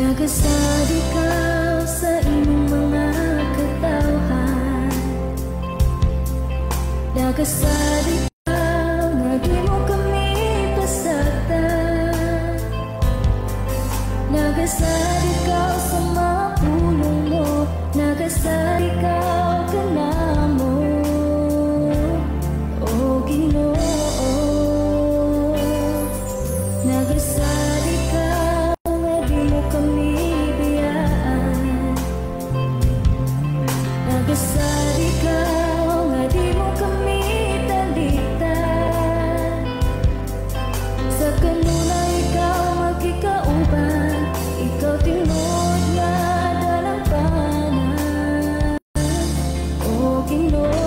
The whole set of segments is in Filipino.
Nagasad ikaw sa iyong mga katawhan. Nagasad ikaw nga di mo kami pasagdan. Nagasad ikaw sa mga pulong mo. Nagasad ikaw ka na mo, o Ginoo. Nagasad ikaw nga di mo kami biyaan. Nagasad ikaw nga di mo kami talitan. Sa kanuna ikaw magkikauban, ikaw tinod nga dalang panan, o Ginoo.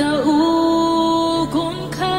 Nagmataugon ka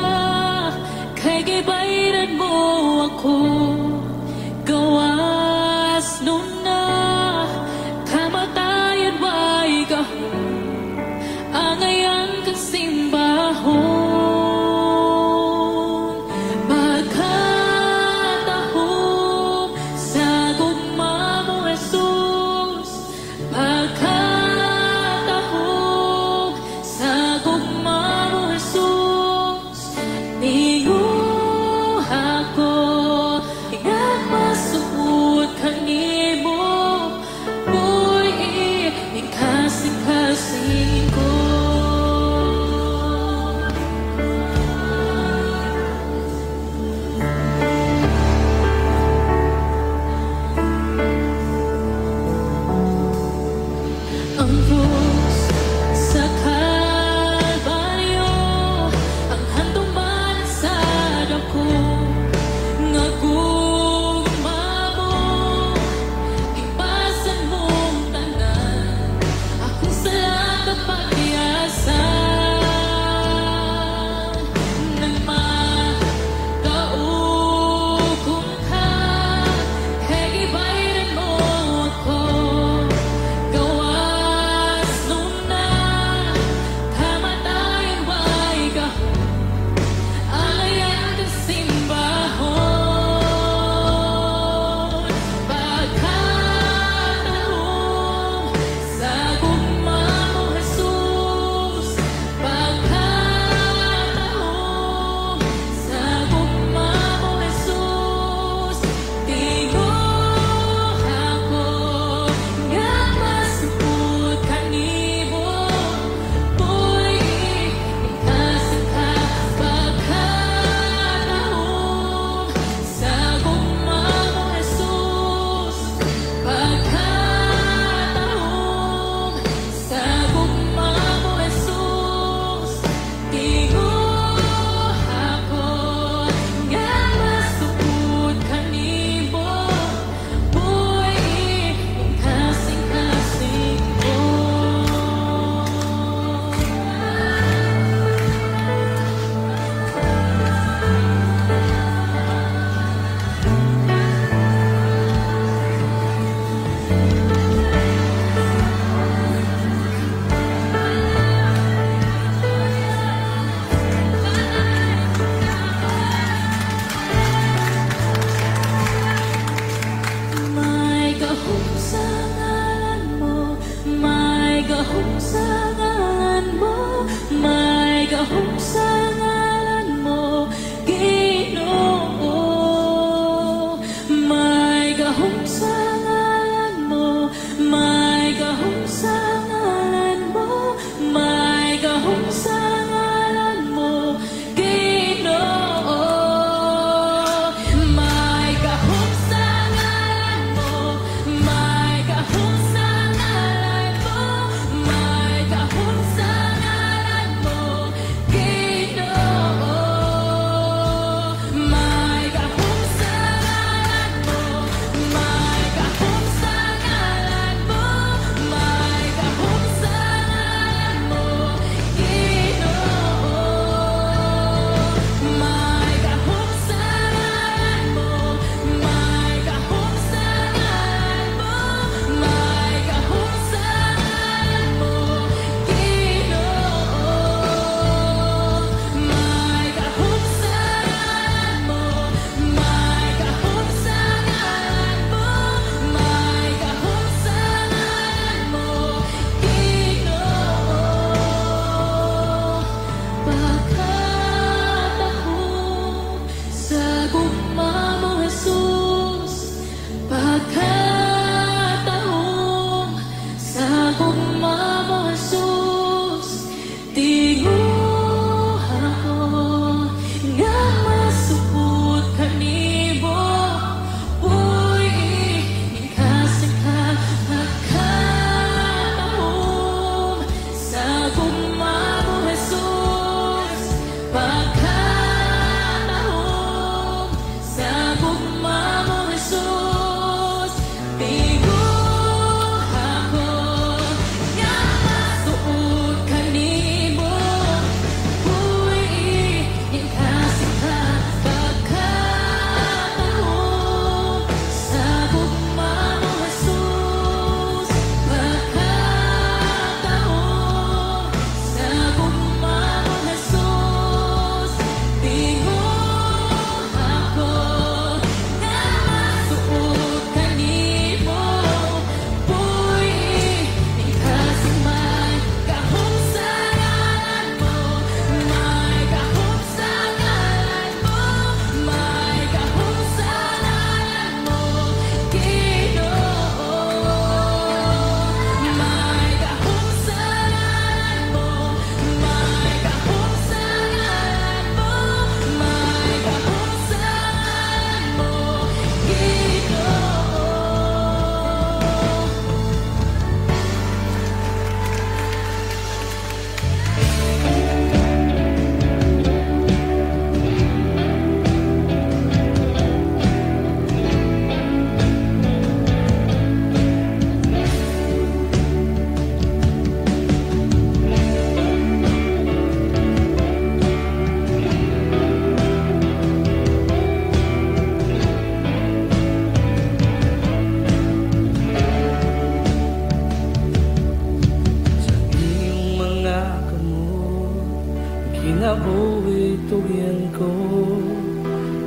itugyan ko,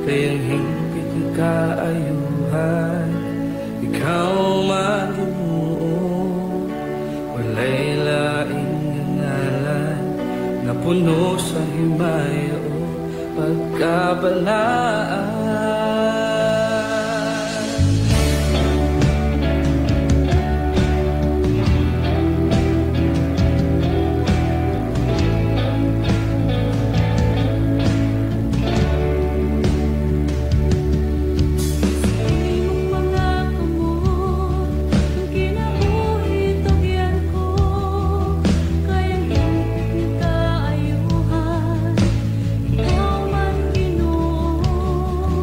kayang hingpit ng kaayuhan. Ikaw man Ginoo, walay laing ngalan, na puno sa himaya o pagkabalaan. Ikaw man Ginoo,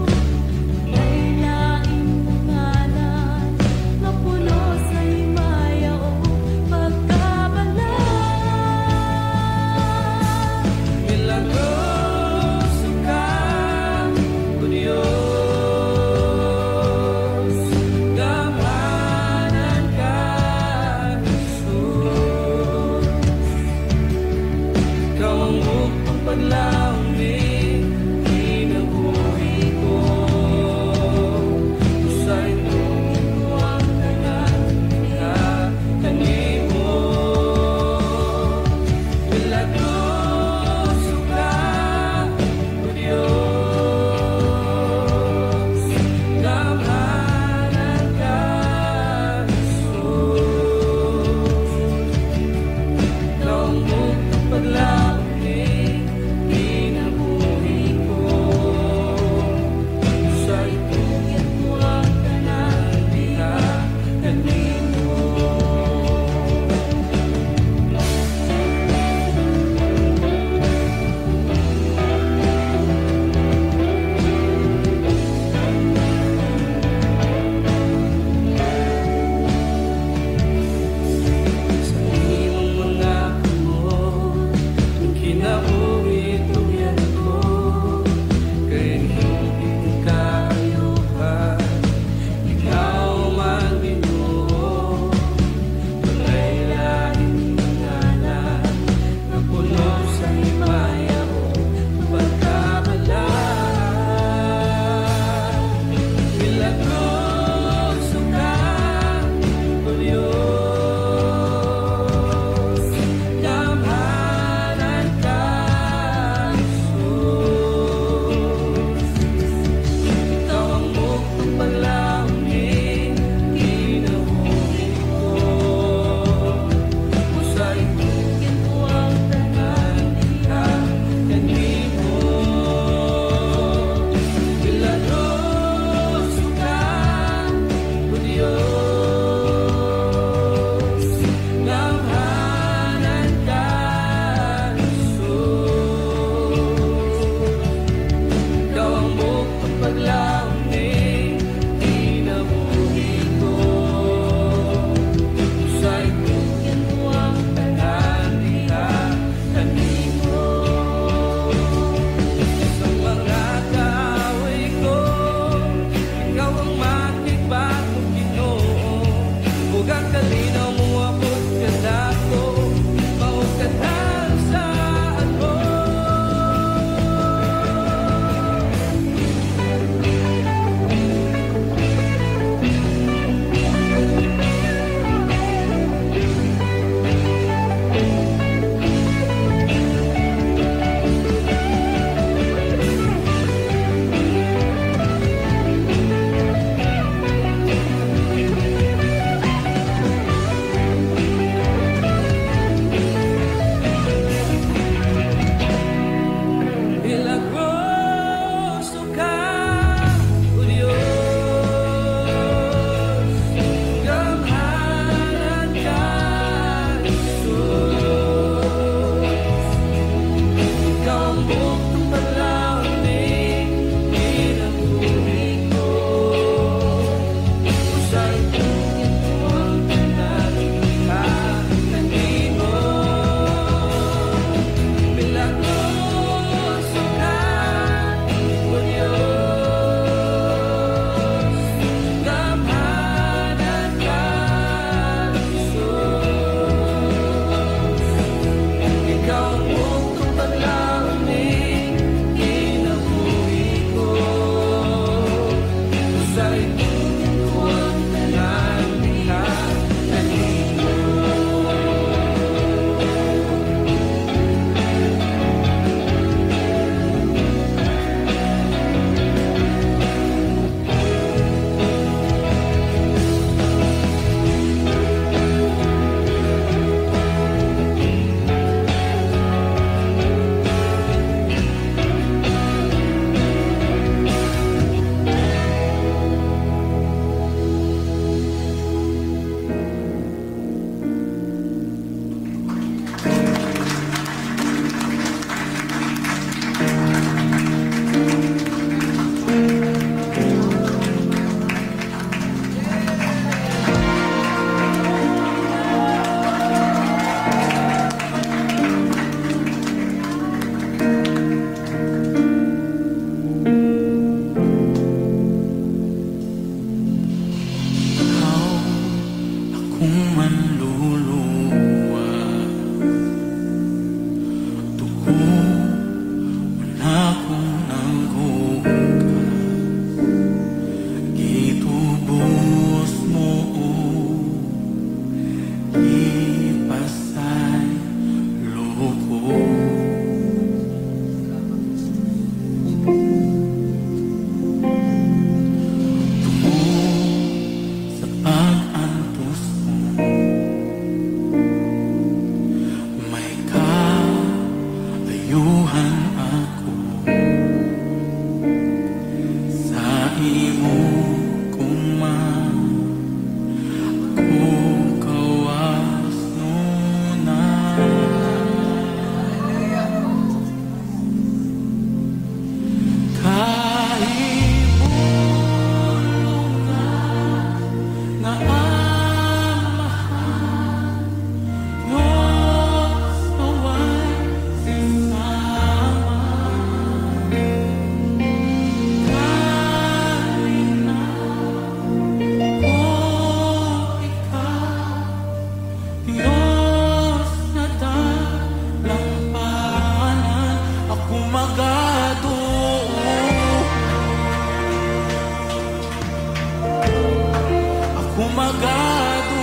magado.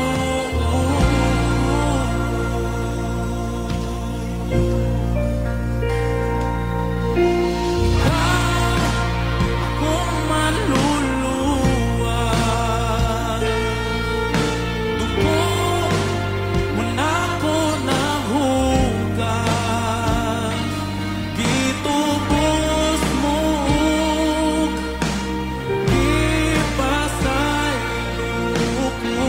Kung manluluwag, dugo mo na ko nahugas, gitubos mo ug gipasay lukmo.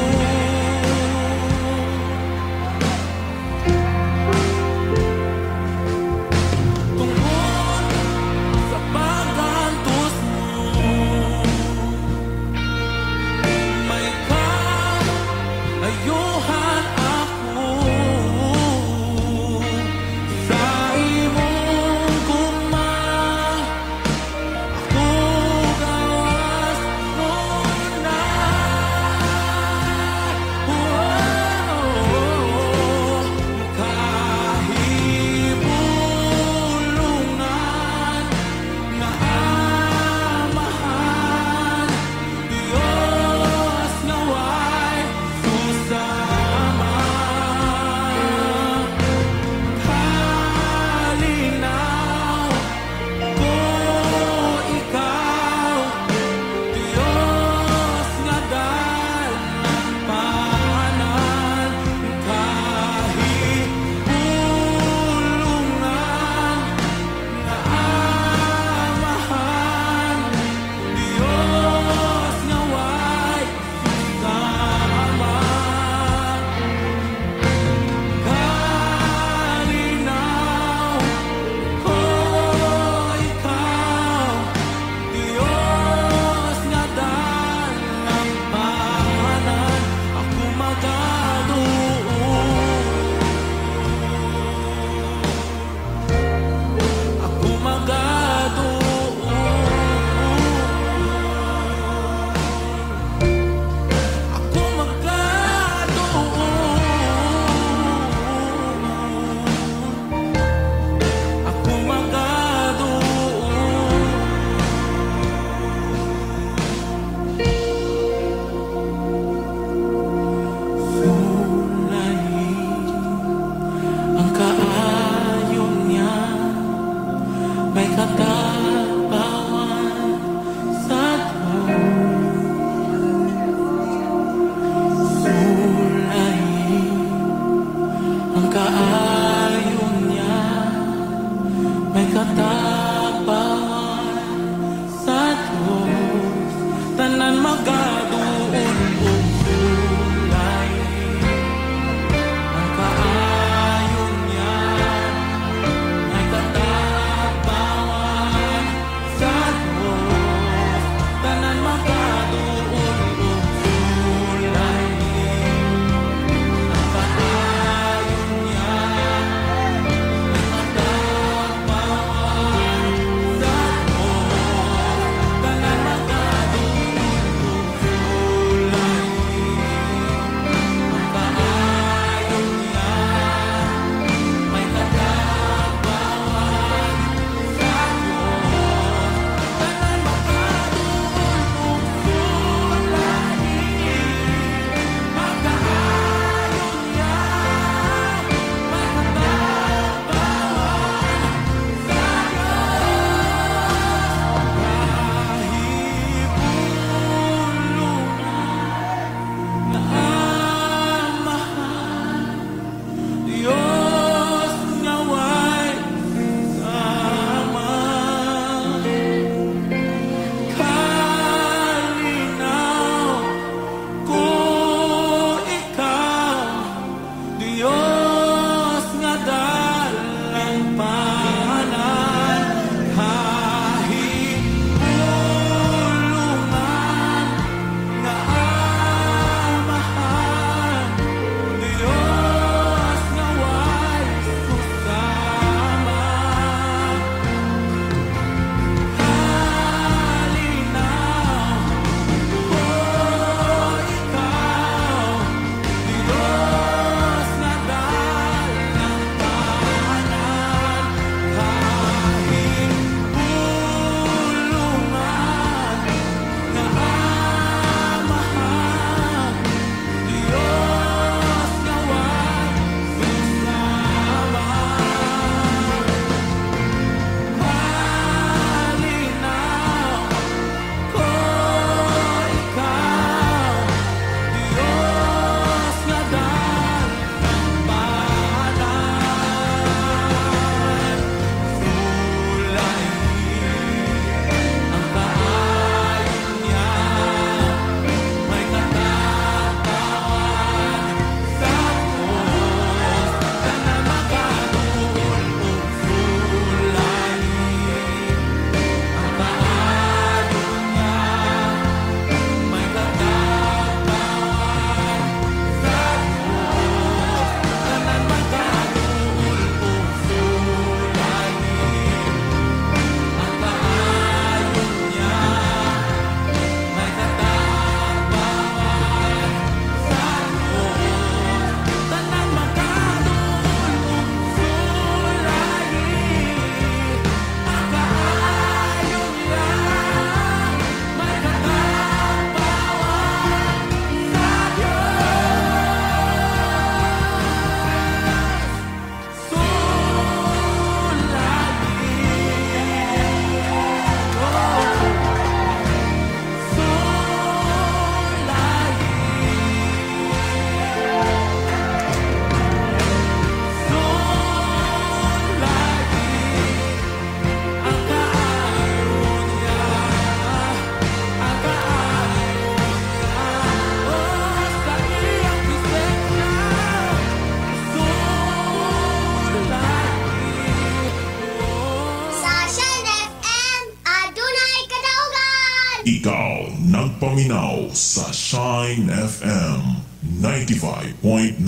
Ikaw nagpaminaw sa Shine FM 95.9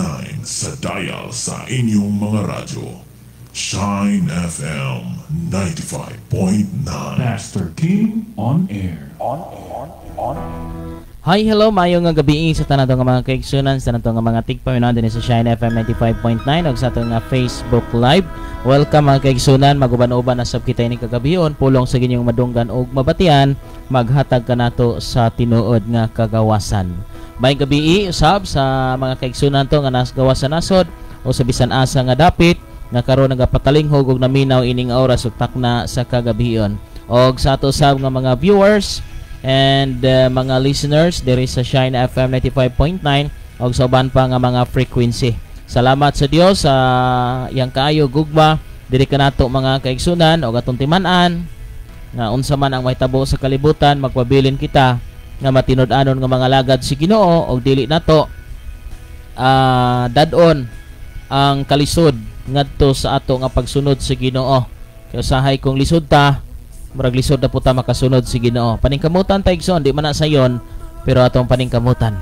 sa dial sa inyong mga radyo. Shine FM 95.9. Pastor King on air. Hi, hello, mayong nga gabi sa tanan nga mga kaigsunan, sa nato nga mga tigpaminaw din sa Shine FM 95.9 ug sa ato nga Facebook Live. Welcome mga kaigsunan, maguban-uban na sab kita ini kagabion, pulong sa ginyong madunggan ug mabatian, maghatag kanato sa tinuod nga kagawasan. May gabi usab sa mga kaigsunan to nga nasgawasan nasod o sa bisan asa nga dapit nga karon nagapatalinghob ug naminaw ining oras ug takna sa kagabion. Og sa ato sab nga mga viewers and mga listeners diri sa Shine FM 95.9 og sa uban pa nga mga frequency. Salamat sa Dios sa yang kaayo gugma diri kanato mga kaigsunan og atong timan-an nga unsa man ang mahitabo sa kalibutan, magpabilin kita nga matinud-anon nga mga lagad si Ginoo og dili nato dadon ang kalisod ngadto sa ato nga pagsunod sa Ginoo. Kay usahay kung lisod ta, murag lisod na po ta makasunod si Ginoo. Paningkamutan ta igsoon, di man na sayon, pero atong paningkamutan.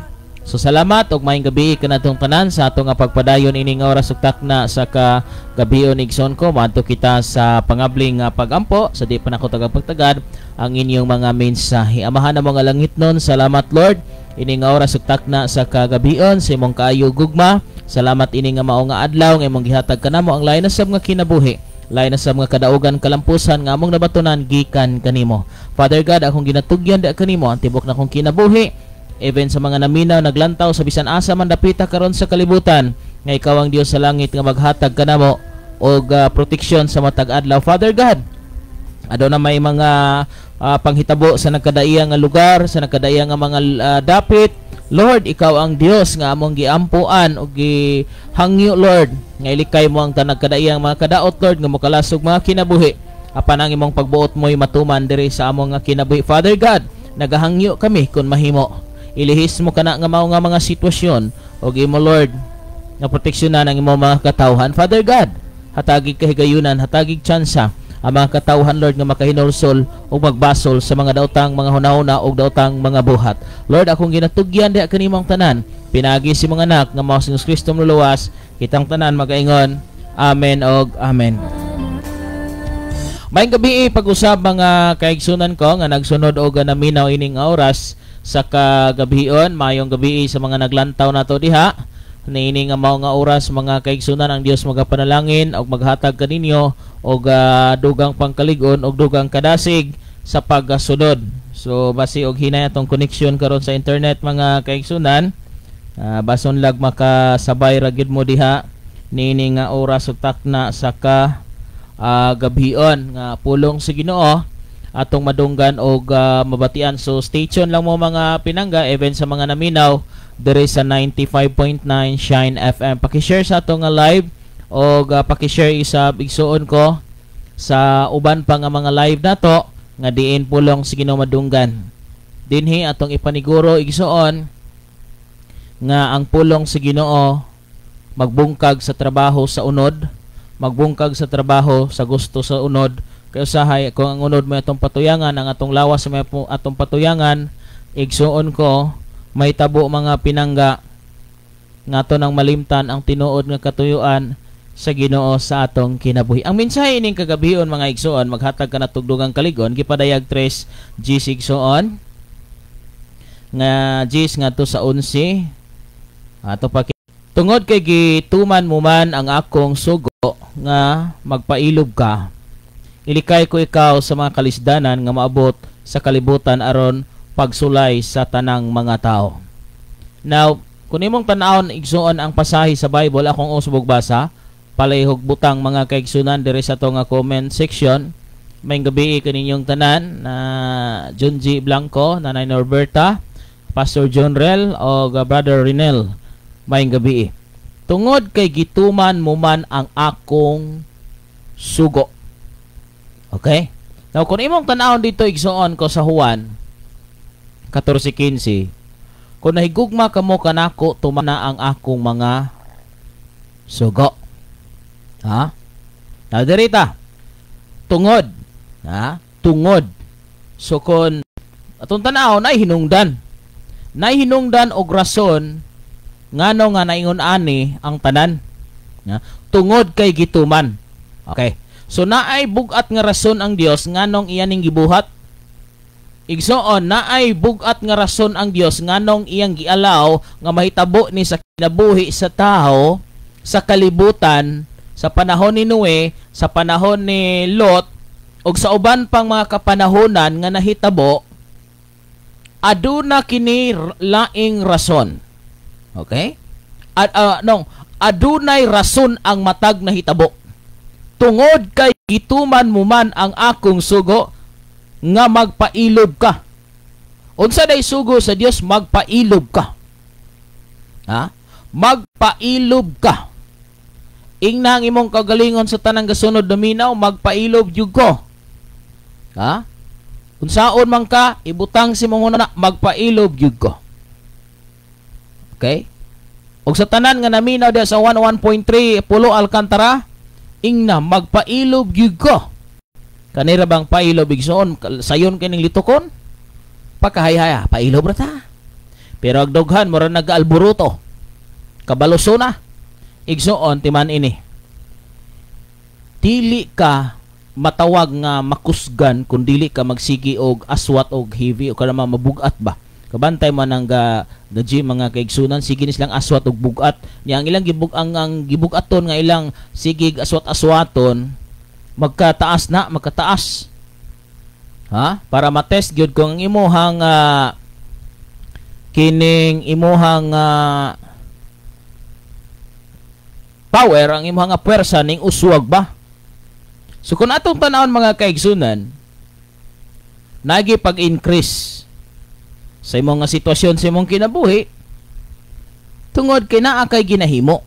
So salamat og maayong gabi kanatong tanan sa ato nga pagpadayon ining oras ug takna sa kagabion igsoon ko. Maadto kita sa pangabling pagampo sa di pa nako tagapagtagad ang inyong mga mensahe. Amahan na mga langit nun. Salamat Lord ining oras ug takna sa kagabion sa imong kaayo gugma. Salamat ini nga mao nga adlaw nga imong gihatag kanamo ang lain na sab nga kinabuhi, lain na sab nga kadaugan kalampusan nga among nabatunan gikan kanimo. Father God, akong ginatugyan da kanimo ang tibok na akong kinabuhi, even sa mga naminaw naglantaw sa bisan asa man dapita karon sa kalibutan, nga ikaw ang Dios sa langit nga maghatag kanamo og proteksyon sa matag adlaw. Father God, ado na may mga panghitabo sa nagkadaiyang nga lugar, sa nagkadaiyang nga mga dapit. Lord, ikaw ang Dios nga among giampuan o gihangyo Lord, nga ilikay mo ang tanang kadaiyang mga kadaot Lord nga mokalasog mga kinabuhi. Apan ang imong pagbuot mo'y matuman diri sa among nga kinabuhi. Father God, nagahangyo kami kun mahimo. Ilihis mo kana nga mao nga mga sitwasyon og imo Lord nga proteksyonan ang imong mga katawhan. Father God, hatagig kahigayunan, hatagig tsansa ang mga katawhan Lord nga makahinulsol o magbasol sa mga daotang mga hunahuna o daotang mga buhat. Lord, akong ginatugyan diha kanimong tanan, pinagi si mga anak nga mao si Kristo muluwas, kitang tanan magaingon amen og amen. Maayong gabi pag-usab mga kaigsunan ko nga nagsunod og naminaw ining oras sa kagabion. Maayong gabi sa mga naglantaw nato diha. Niini nga mao nga oras mga kaigsunan ang Dios magapanalangin og maghatag kaninyo og dugang pangkaligon og dugang kadasig sa pagsunod. So basi og hinay atong connection karon sa internet mga kaigsunan, bason lag makasabay ra gyud mo diha niini nga oras ug takna sa gabion nga pulong sa Ginoo atong madunggan og mabatian. So stay tuned lang mo mga pinangga even sa mga naminaw diri sa 95.9 Shine FM. Paki-share sa ato nga live o paki-share isab igsuon ko sa uban pa nga mga live nato nga diin pulong sa Ginoo madunggan. Dinhi atong ipaniguro igsuon nga ang pulong sa Ginoo magbungkag sa trabaho sa unod, magbungkag sa trabaho sa gusto sa unod. Kay usahay kung ang unod may atong patuyangan, ang atong lawas may atong patuyangan, igsuon ko may tabo mga pinangga nga ato nang malimtan ang tinuod nga katuyuan sa Ginoo sa atong kinabuhi. Ang mensahe ining kagabion mga igsoon, maghatag ka na tugdugang kaligon gipadayag 3 Gs igsoon nga Gs nga to sa 11 ato pa tungod kay gituman mo man ang akong sugo nga magpailob ka, ilikay ko ikaw sa mga kalisdanan nga maabot sa kalibutan aron pagsulay sa tanang mga tao. Now, kung imong tan-awon igsuon ang pasahi sa Bible, akong usbog basa, palayhog butang mga kaigsunan diri sa to nga comment section. May gabi kaninyong tanan na John G. Blanco, Nanay Norberta, Pastor John Rel o Brother Rinel. May gabi. Tungod kay gituman mo man ang akong sugo. Okay? Now, kung imong tan-awon dito igsuon ko sa Juan 14:15, kung nahigugma kamo kanako tumana ang akong mga sugo. Ha? Nadirita. Tungod. Ha? Tungod. So kung atong tanaw na hinungdan. Nay hinungdan og rason ngano nga naingon ani ang tanan. Tungod kay gituman. Okay. So naay bugat nga rason ang Dios nganong iyaning gibuhat. Igsoon naay bugat nga rason ang Dios nganong iyang gialaw nga mahitabo ni sa kinabuhi sa tao sa kalibutan sa panahon ni Noe, sa panahon ni Lot ug sa uban pang mga kapanahonan nga nahitabo. Aduna kini laing rason. Okay? Adunay rason ang matag nahitabo. Tungod kay gituman mo man ang akong sugo nga magpailob ka. Unsa day sugo sa Dios? Magpailob ka. Ha? Magpailob ka. Ingna ang imong kagalingon sa tanang gasunod dominaw, magpailob jud ko. Ha? Unsaon man ka, ibutang si mong na magpailob jud ko. Okay? Og sa tanan nga naminaw diha sa 101.3 Pulo Alcantara, ingna magpailob jud ko. Kanira bang pailob igsoon sayon kining litokon? Pakahayhaya, pailob ra ta. Pero ang dughan mura nag-alburuto. Kabaluso na. Igsoon timan ini. Dili ka matawag nga makusgan kung dili ka magsigi og aswat og heavy o kana mabugat ba. Kabantay man ang gym mga kaigsunan, sige ni silang aswat og bugat. Niya ang ilang ang gibugaton nga ilang sigig aswat-aswaton magkataas. Ha? Para matest gyud kung ang imuhang kining imuhang power, ang imuhang pwersa ning uswag ba. So kung atong tanawon mga kaigsunan, nagi pag-increase sa imong nga sitwasyon sa imong kinabuhi tungod kay naa kay ginahimo.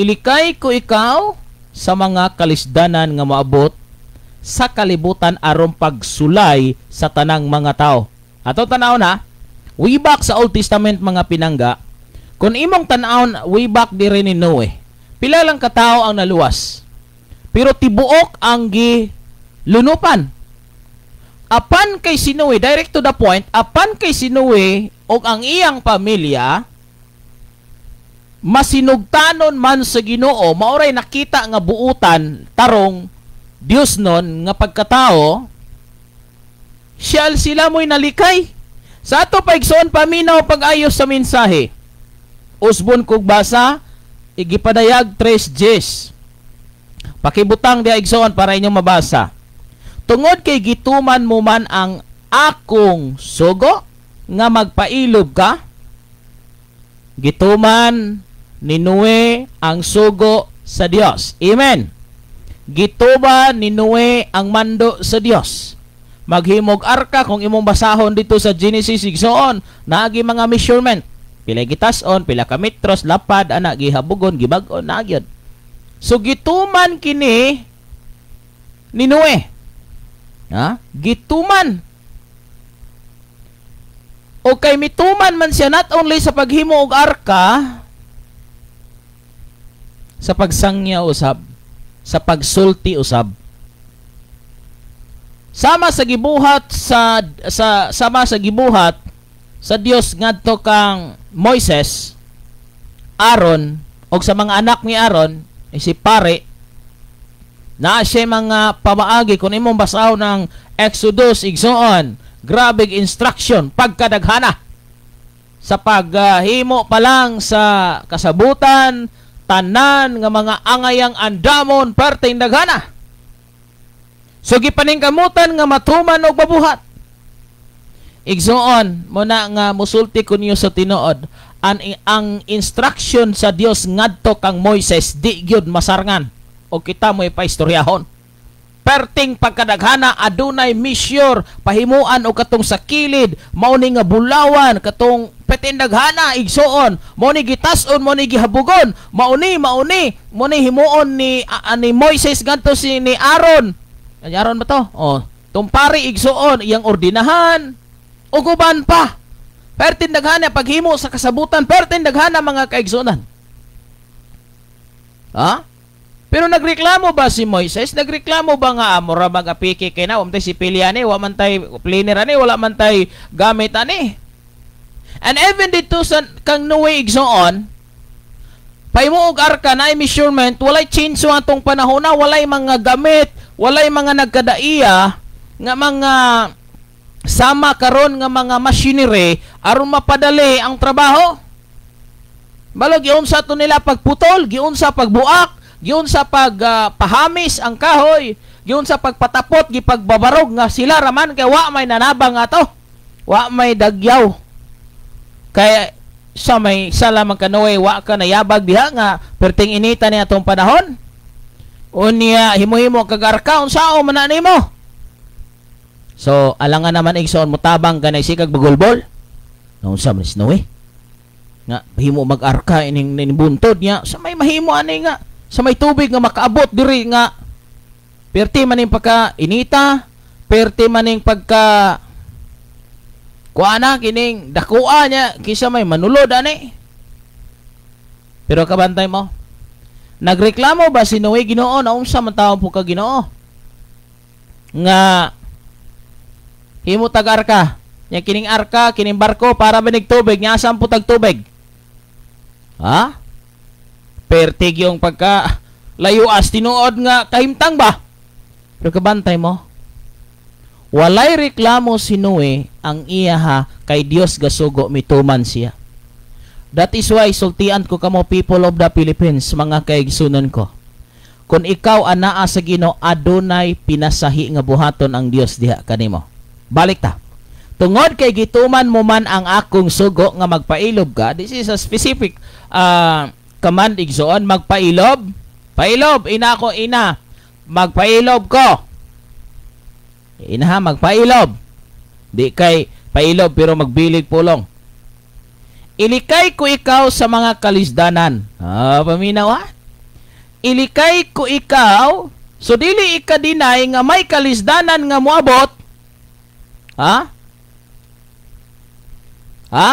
Ilikay ko ikaw sa mga kalisdanan nga maabot sa kalibutan aron pagsulay sa tanang mga tao. Ato tanaw na, way back sa Old Testament mga pinangga, kung imong tanawon way back dire ni Noe, pila lang katao ang naluwas. Pero tibuok ang gilunupan. Apan kay si Noe, direct to the point, apan kay si Noe og ang iyang pamilya, masinugtanon man sa Ginoo, maoray nakita nga buutan, tarong, Dios nun, nga pagkatao, sila mo'y nalikay. Sa ato paigsoon paminaw pag-ayos sa mensahe. Usbon kog basa, igipadayag 3 Gs. Pakibutang di igsoon para inyong mabasa. Tungod kay gituman mo man ang akong sugo nga magpailob ka. Gituman ni Noe ang sugo sa Dios. Amen. Gituman ni Noe ang mando sa Dios. Maghimog arka kung imong basahon dito sa Genesis igsoon, naagi mga measurement. Pila gitason, pila ka metros, lapad, ana gihabugon, gibag-on, nagyod. So gituman kini ni Noe. Ha? Gituman. O kay mituman man siya not only sa paghimo og arka, sa pagsangya usab, sa pagsulti usab. Sama sa gibuhat sa Dios ngadto kang Moises, Aaron, og sa mga anak ni Aaron, si pare, na siya mga pamaagi kung imong basaw ng Exodus igsoon, grabe instruction pagkadaghana sa paghimo pa lang sa kasabutan, tanan nga mga angayang andamon perting daghana. So gipaningkamutan nga matuman og mabuhat. Igsoon mo na nga musulti kunyo sa tinuod ang instruction sa Dios ngadto kang Moises di gyud masarngan o kita mo ipaistoryahon. Perting pagkadaghana adunay measure pahimuan o katong sa kilid, mao ni nga bulawan katong petindaghana igsoon, mao ni gitas-on, mao ni gihabugon, mao ni himuon ni Moises ngadto si ni Aaron. Ani Aaron ba to? Oh, tumpari igsoon iyang ordinahan ug uban pa. Pertindaghana paghimo sa kasabutan, pertindaghana mga kaigsunan. Ha? Pero nagreklamo ba si Moises? Nagreklamo ba nga amora mag-apiki kay na umtay si Piliani, wa man tay planer ani, wala man tay gamit ani. And even dito sa kang Noe igsoon, paimuog arka na measurement, walay chinso atong panahon na, walay mga gamit, walay mga nagkadaiya nga mga sama karon nga mga machinery aron mapadali ang trabaho. Balog giun sa to nila pagputol, giun sa pagbuak, giun sa pagpahamis ang kahoy, giun sa pagpatapot, gipagbabarog nga sila raman kay wa may nanabang ato. Wa may dagyaw. Kaya sa may lamang kanoy wa ka nayabag diha nga perting inita ni atong panahon. Unya himo-himo kag arka unsao man na nimo. So alangan naman igsoon mo tabang kanay sikag bagulbol. Unsa man si Noe? Nga mahimo mag-arka ining buntod niya sa may mahimo ani nga sa may tubig nga makaabot diri nga perti maning pagka inita, perti maning pagka kuana kining dakua niya kisa may manulod ani. Pero kabantay mo, nagreklamo ba si Noe Ginoo na unsa man tawo po ka Ginoo nga himo tag-arka nya kining arka kining barko para manig tubig nya asam po tag tubig. Ha? Pertig yung pagka layuas tinuod nga kahimtang ba? Pero kabantay mo, walay reklamo si Noe ang iyaha kay Dios gasugo mituman siya. That is why sultian ko kamo people of the Philippines, mga kaigsunon ko. Kung ikaw anaa sa Ginoo, adunay pinasahi nga buhaton ang Dios diha kanimo. Balik ta. Tungod kay gituman mo man ang akong sugo nga magpailob ka. This is a specific command igsoon, magpailob. Pailob, ina ko ina. Magpailob ko. Ina magpailob. Di kay pailob pero magbilig pulong. Ilikay ko ikaw sa mga kalisdanan. Paminaw ha? Ilikay ko ikaw, so dili ikadinay nga may kalisdanan nga moabot. Ha? Ha?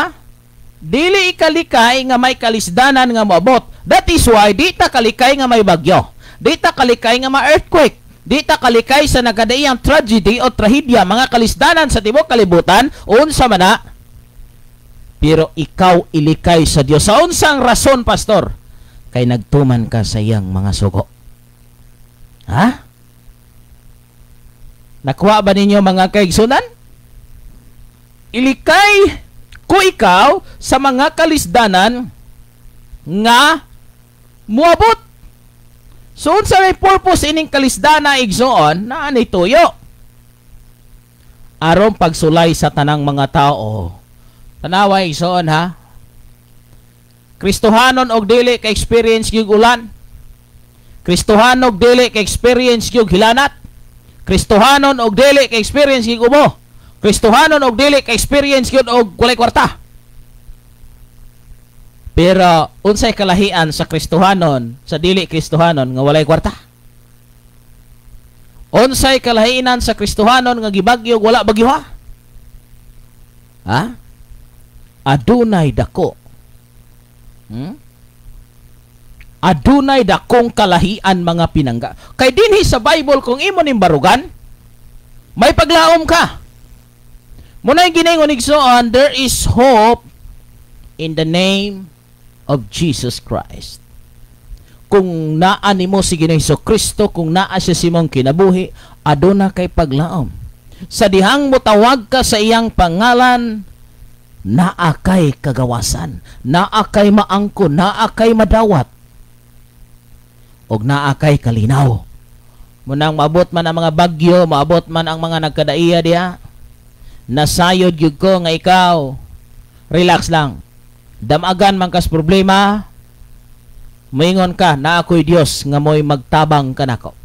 Dili ikalikay nga may kalisdanan nga moabot. That is why di ta kalikay nga may bagyo. Di ta kalikay nga ma-earthquake. Di ta kalikay sa nagadaiyang tragedy o trahedya, mga kalisdanan sa tibuok kalibutan, unsa man na. Pero ikaw ilikay sa Dios. Sa unsang rason, pastor? Kay nagtuman ka sa iyang mga sugo. Ha? Nakuha ba ninyo mga kaigsunan? Ilikay ko ikaw sa mga kalisdanan nga muabot. So unsa may purpose ining kalisdana igsoon na anay tuyo? Aron pagsulay sa tanang mga tao. Tanawa igsoon ha. Kristohanon og dili ka experience gyud ulan. Kristohanon og dili ka experience gyud hilanat. Kristohanon og dili ka experience gyud ubo. Kristohanon og dili ka experience gyud og walay kwarta. Pero unsay kalahian sa Kristohanon sa dili Kristohanon nga walay kwarta? Unsay kalahian sa Kristohanon nga gibagyo wala bagyo ha? Ha? Adunay dako. Adunay dakong kalahian mga pinangga. Kay dinhi sa Bible kung imo ning barugan, may paglaom ka. Munay giningon igsoon, there is hope in the name of Jesus Christ. Kung naa nimo si Ginoong Hesukristo, kung naa siya simong kinabuhi, aduna kay paglaom. Sa dihang motawag ka sa iyang pangalan, naa kay kagawasan, naa kay maangkon, naa kay madawat, og naa kay kalinaw. Munang maabot man ang mga bagyo, maabot man ang mga nagkadaiya diha, nasayod yun ko nga ikaw, relax lang. Damagan man kas problema, maingon ka na ako'y Dios nga mo'y magtabang kanako.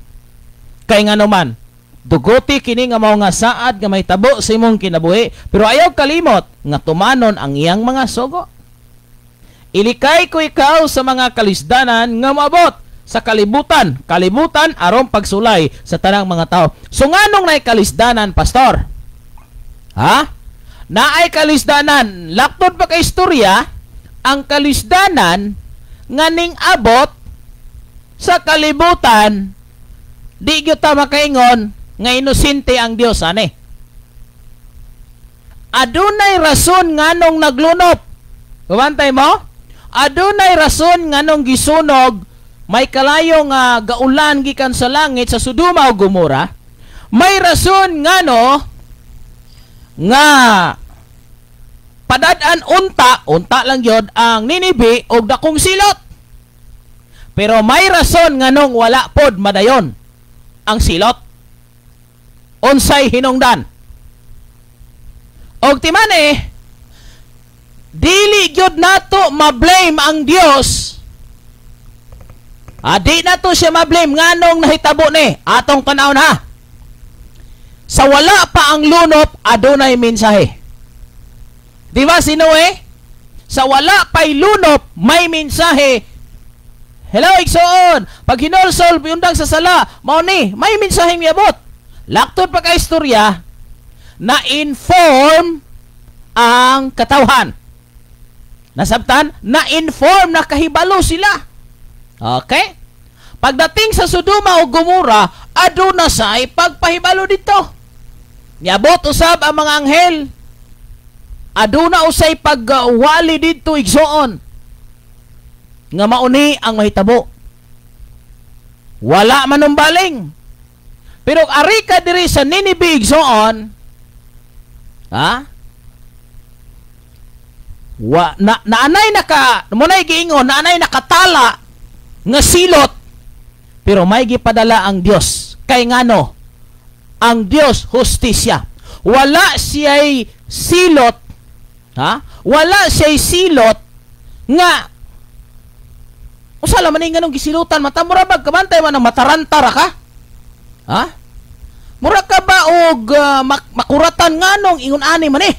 Kay nga naman, duguti kini nga mao nga saad nga may tabo sa imong kinabuhi, pero ayaw kalimot nga tumanon ang iyang mga sugo. Ilikay ko ikaw sa mga kalisdanan nga maabot sa kalibutan aron pagsulay sa tanang mga tao. So nganong nay kalisdanan, pastor? Ha? Naay kalisdanan, laktod pa kay istorya, ang kalisdanan nga ning abot sa kalibutan, di gyud ta makaingon nga inosente ang Dios ani. Adunay rason nganong naglunop. Kumantay mo? Adunay rason nganong gisunog may kalayo nga gaulan gikan sa langit sa Sodoma ug Gomora. May rason ngano nga padad-an unta lang yun ang Ninibe og dakong silot. Pero may rason nganong wala pod madayon ang silot. Unsay hinungdan? Og timane, dili gyud nato ma-blame ang Dios. Di nato siya ma-blame nganong nahitabo ni atong tanaw na. Sa wala pa ang lunop, adunay mensahe. Di ba si Noe? Sa wala pa'y lunop, may mensahe. Hello, igsoon. Pag hinolsol, biundang sa sala, mao ni, may mensaheng miabot. Laktod pa ka istorya, na-inform ang katawhan. Nasabtan? Na-inform na kahibalo sila. Okay? Pagdating sa Sodoma o Gomora, aduna say pagpahibalo dito. Niabot usab ang mga anghel. Aduna usay pagwali dito igsoon. Nga mauni ang mahitabo. Wala manumbaling. Pero ari ka diri sa Ninibe igsoon, naanay munay giingon, naanay nakatala nga silot, pero may gipadala ang Dios. Kay ngano? Ang Dios hustisya. Wala siya'y silot, wala siya'y silot nga usala man nga nung gisilutan mata mura bag kabantay man ang matarantara ka? Mura ka ba og makuratan nganong ingon ani man eh?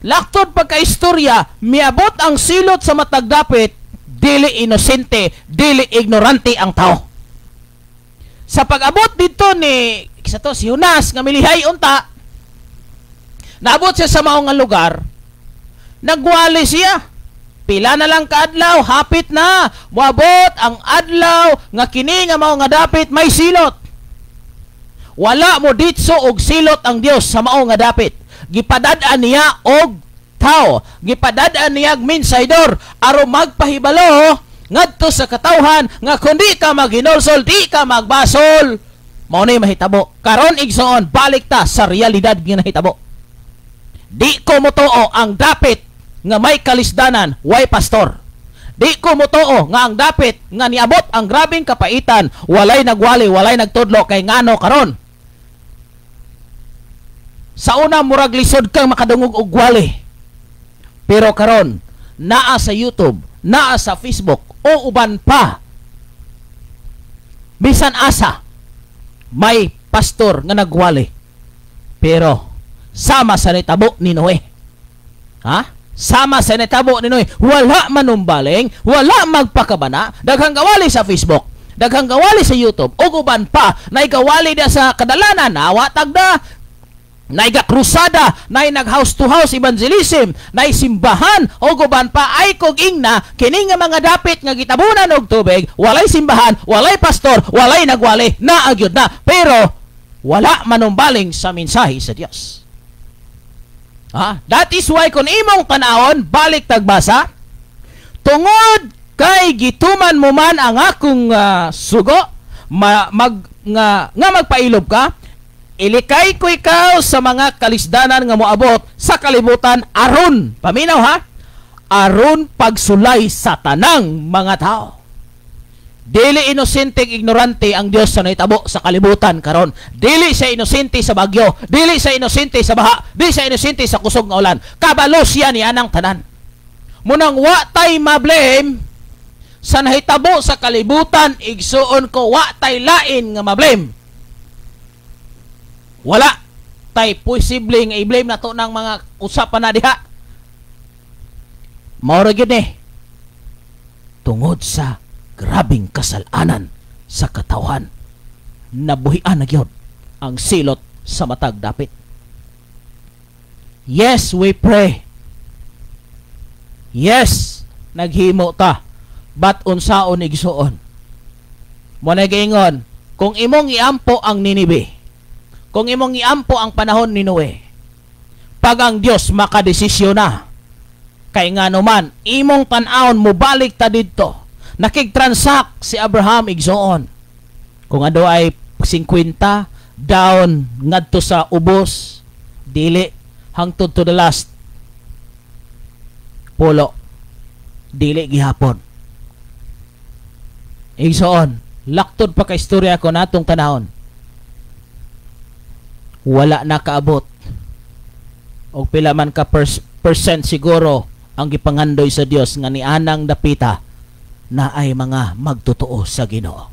Laktod pagka istorya, miabot ang silot sa matag dapit, dili inosente, dili ignorante ang tao. Sa pag-abot dito ni si Jonas nga milihay unta, naabot siya sa maong nga lugar, nagwali siya. Pila na lang kaadlaw, hapit na, moabot ang adlaw nga kini nga mao nga dapit may silot. Wala mo ditso og silot ang Dios sa mao nga dapit. Gipadad-an niya og tao, gipadad-an niya og minsaydor aron magpahibalo ngadto sa katawhan nga kundi ka maghinolsol, di ka magbasol, mao ni mahitabo. Karon igsoon, balik ta sa realidad nga nahitabo. Di ko motuo ang dapit nga may kalisdanan, way pastor. Di ko motuo nga ang dapit nga niabot ang grabing kapaitan, walay nagwali, walay nagtudlo kay ngano karon. Sa una murag lisod kang makadungog og wali. Pero karon naa sa YouTube, naa sa Facebook, o uban pa, bisan asa may pastor nga nagwali, pero sama sa nitabo ni Noe. Sama sa nitabo ni Noe, wala manumbaling, wala magpakabana, daghang gawali sa Facebook, daghang gawali sa YouTube, o uban pa naigawali da sa kadalanan, nawatag da naiga krusada, nay nag house to house evangelism, nay simbahan, o guban pa ay kog ingna kini nga mga dapit nga gitabunan og tubig, walay simbahan, walay pastor, walay nagwali, naagyod na, pero wala manumbaling sa mensahe sa Dios. That is why kung imong tanawon, balik tagbasa, tungod kay gituman mo man ang akong sugo, nga magpailob ka, ilikay ko ikaw sa mga kalisdanan nga moabot sa kalibutan aron, paminaw aron pagsulay sa tanang mga tao. Dili inosente ignorante ang Dios sa nahitabo sa kalibutan karon. Dili siya inosente sa bagyo, dili siya inosente sa baha, dili siya inosente sa kusog nga ulan. Kabalo siya ni anang tanan. Munang wa tay mablame sa nahitabo sa kalibutan, igsuon ko wa tay lain nga mablame. Wala tay posible nga i-blame na to ng mga usapan na diha. Maura gyud ni tungod sa grabing kasalanan sa katawhan, nabuhian na gyud ang silot sa matag dapit. Yes, we pray. Yes, naghimo ta, but unsaon igsuon Mo na giingon, kung imong iampo ang Ninive, kung imong iampo ang panahon ni Noe, pag ang Dios makadesisyon na, kay nga naman, imong tan-aon mo balik ta didto, nakig-transact si Abraham igsoon. Kung ado ay 50 down ngadto sa ubos, dili hangtod to the last pulo, dili gihapon. Igsoon, laktod pa ka istorya ko natong tanahon, wala na kaabot o pila man ka percent siguro ang gipangandoy sa Dios nga ni anang dapita na ay mga magtotoo sa Ginoo.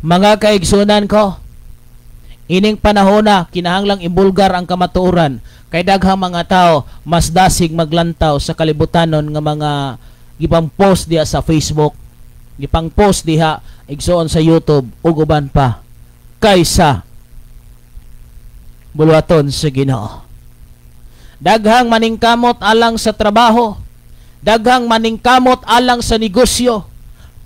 Mga kaigsunan ko, ining panahon na kinahanglang ibulgar ang kamatuoran, kay daghang mga tao mas dasig maglantaw sa kalibutanon nga mga gipang post diha sa Facebook, gipang post diha igsoon sa YouTube ug uban pa kaysa bulwaton sa Ginoo. Daghang maningkamot alang sa trabaho, daghang maningkamot alang sa negosyo,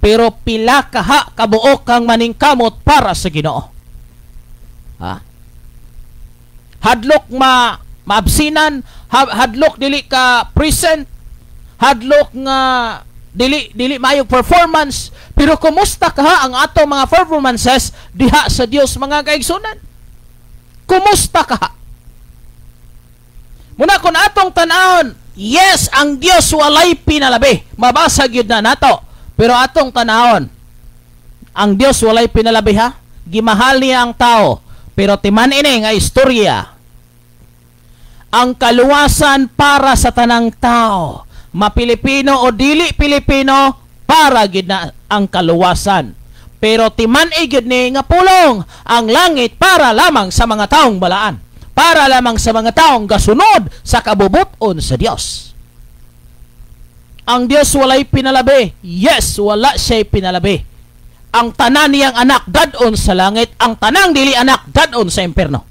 pero pila kaha kabuok kang maningkamot para sa Ginoo. Ha? Hadlok maabsinan, hadlok dili ka present, hadlok nga dili mayong performance, pero kumusta kaha ang ato mga performances diha sa Dios, mga kaigsunan? Kumusta kaha? Muna kung atong tanahon, yes, ang Dios walay pinalabi. Mabasa gyud na nato. Pero atong tanahon, ang Dios walay pinalabi ha. Gimahal niya ang tao. Pero timan ini nga istorya. Ang kaluwasan para sa tanang tao. Ma-Pilipino o dili Pilipino, para gyud na ang kaluwasan. Pero timan gyud ni nga pulong ang langit para lamang sa mga taong balaan. Para lamang sa mga taong gasunod sa kabubuton sa Dios. Ang Dios walay pinalabi. Yes, wala siya pinalabi. Ang tanan niyang anak dadon sa langit, ang tanang dili anak dadon sa impierno.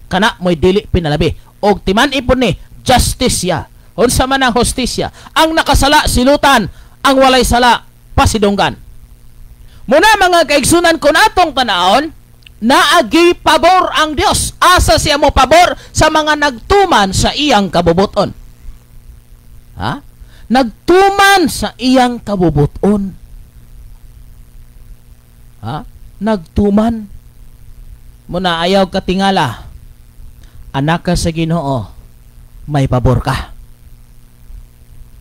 Kana mo'y dili pinalabi. Og timan ipon ni justisya. Unsa man ang hostisya? Ang nakasala silutan, ang walay sala pasidunggan. Muna mga kaigsunan ko natong tanahon, naagi pabor ang Dios. Asa siya mo pabor sa mga nagtuman sa iyang kabubuton. Ha? Nagtuman sa iyang kabubuton. Ha? Nagtuman. Muna ayaw katingala. Anak ka sa Ginoo, may pabor ka.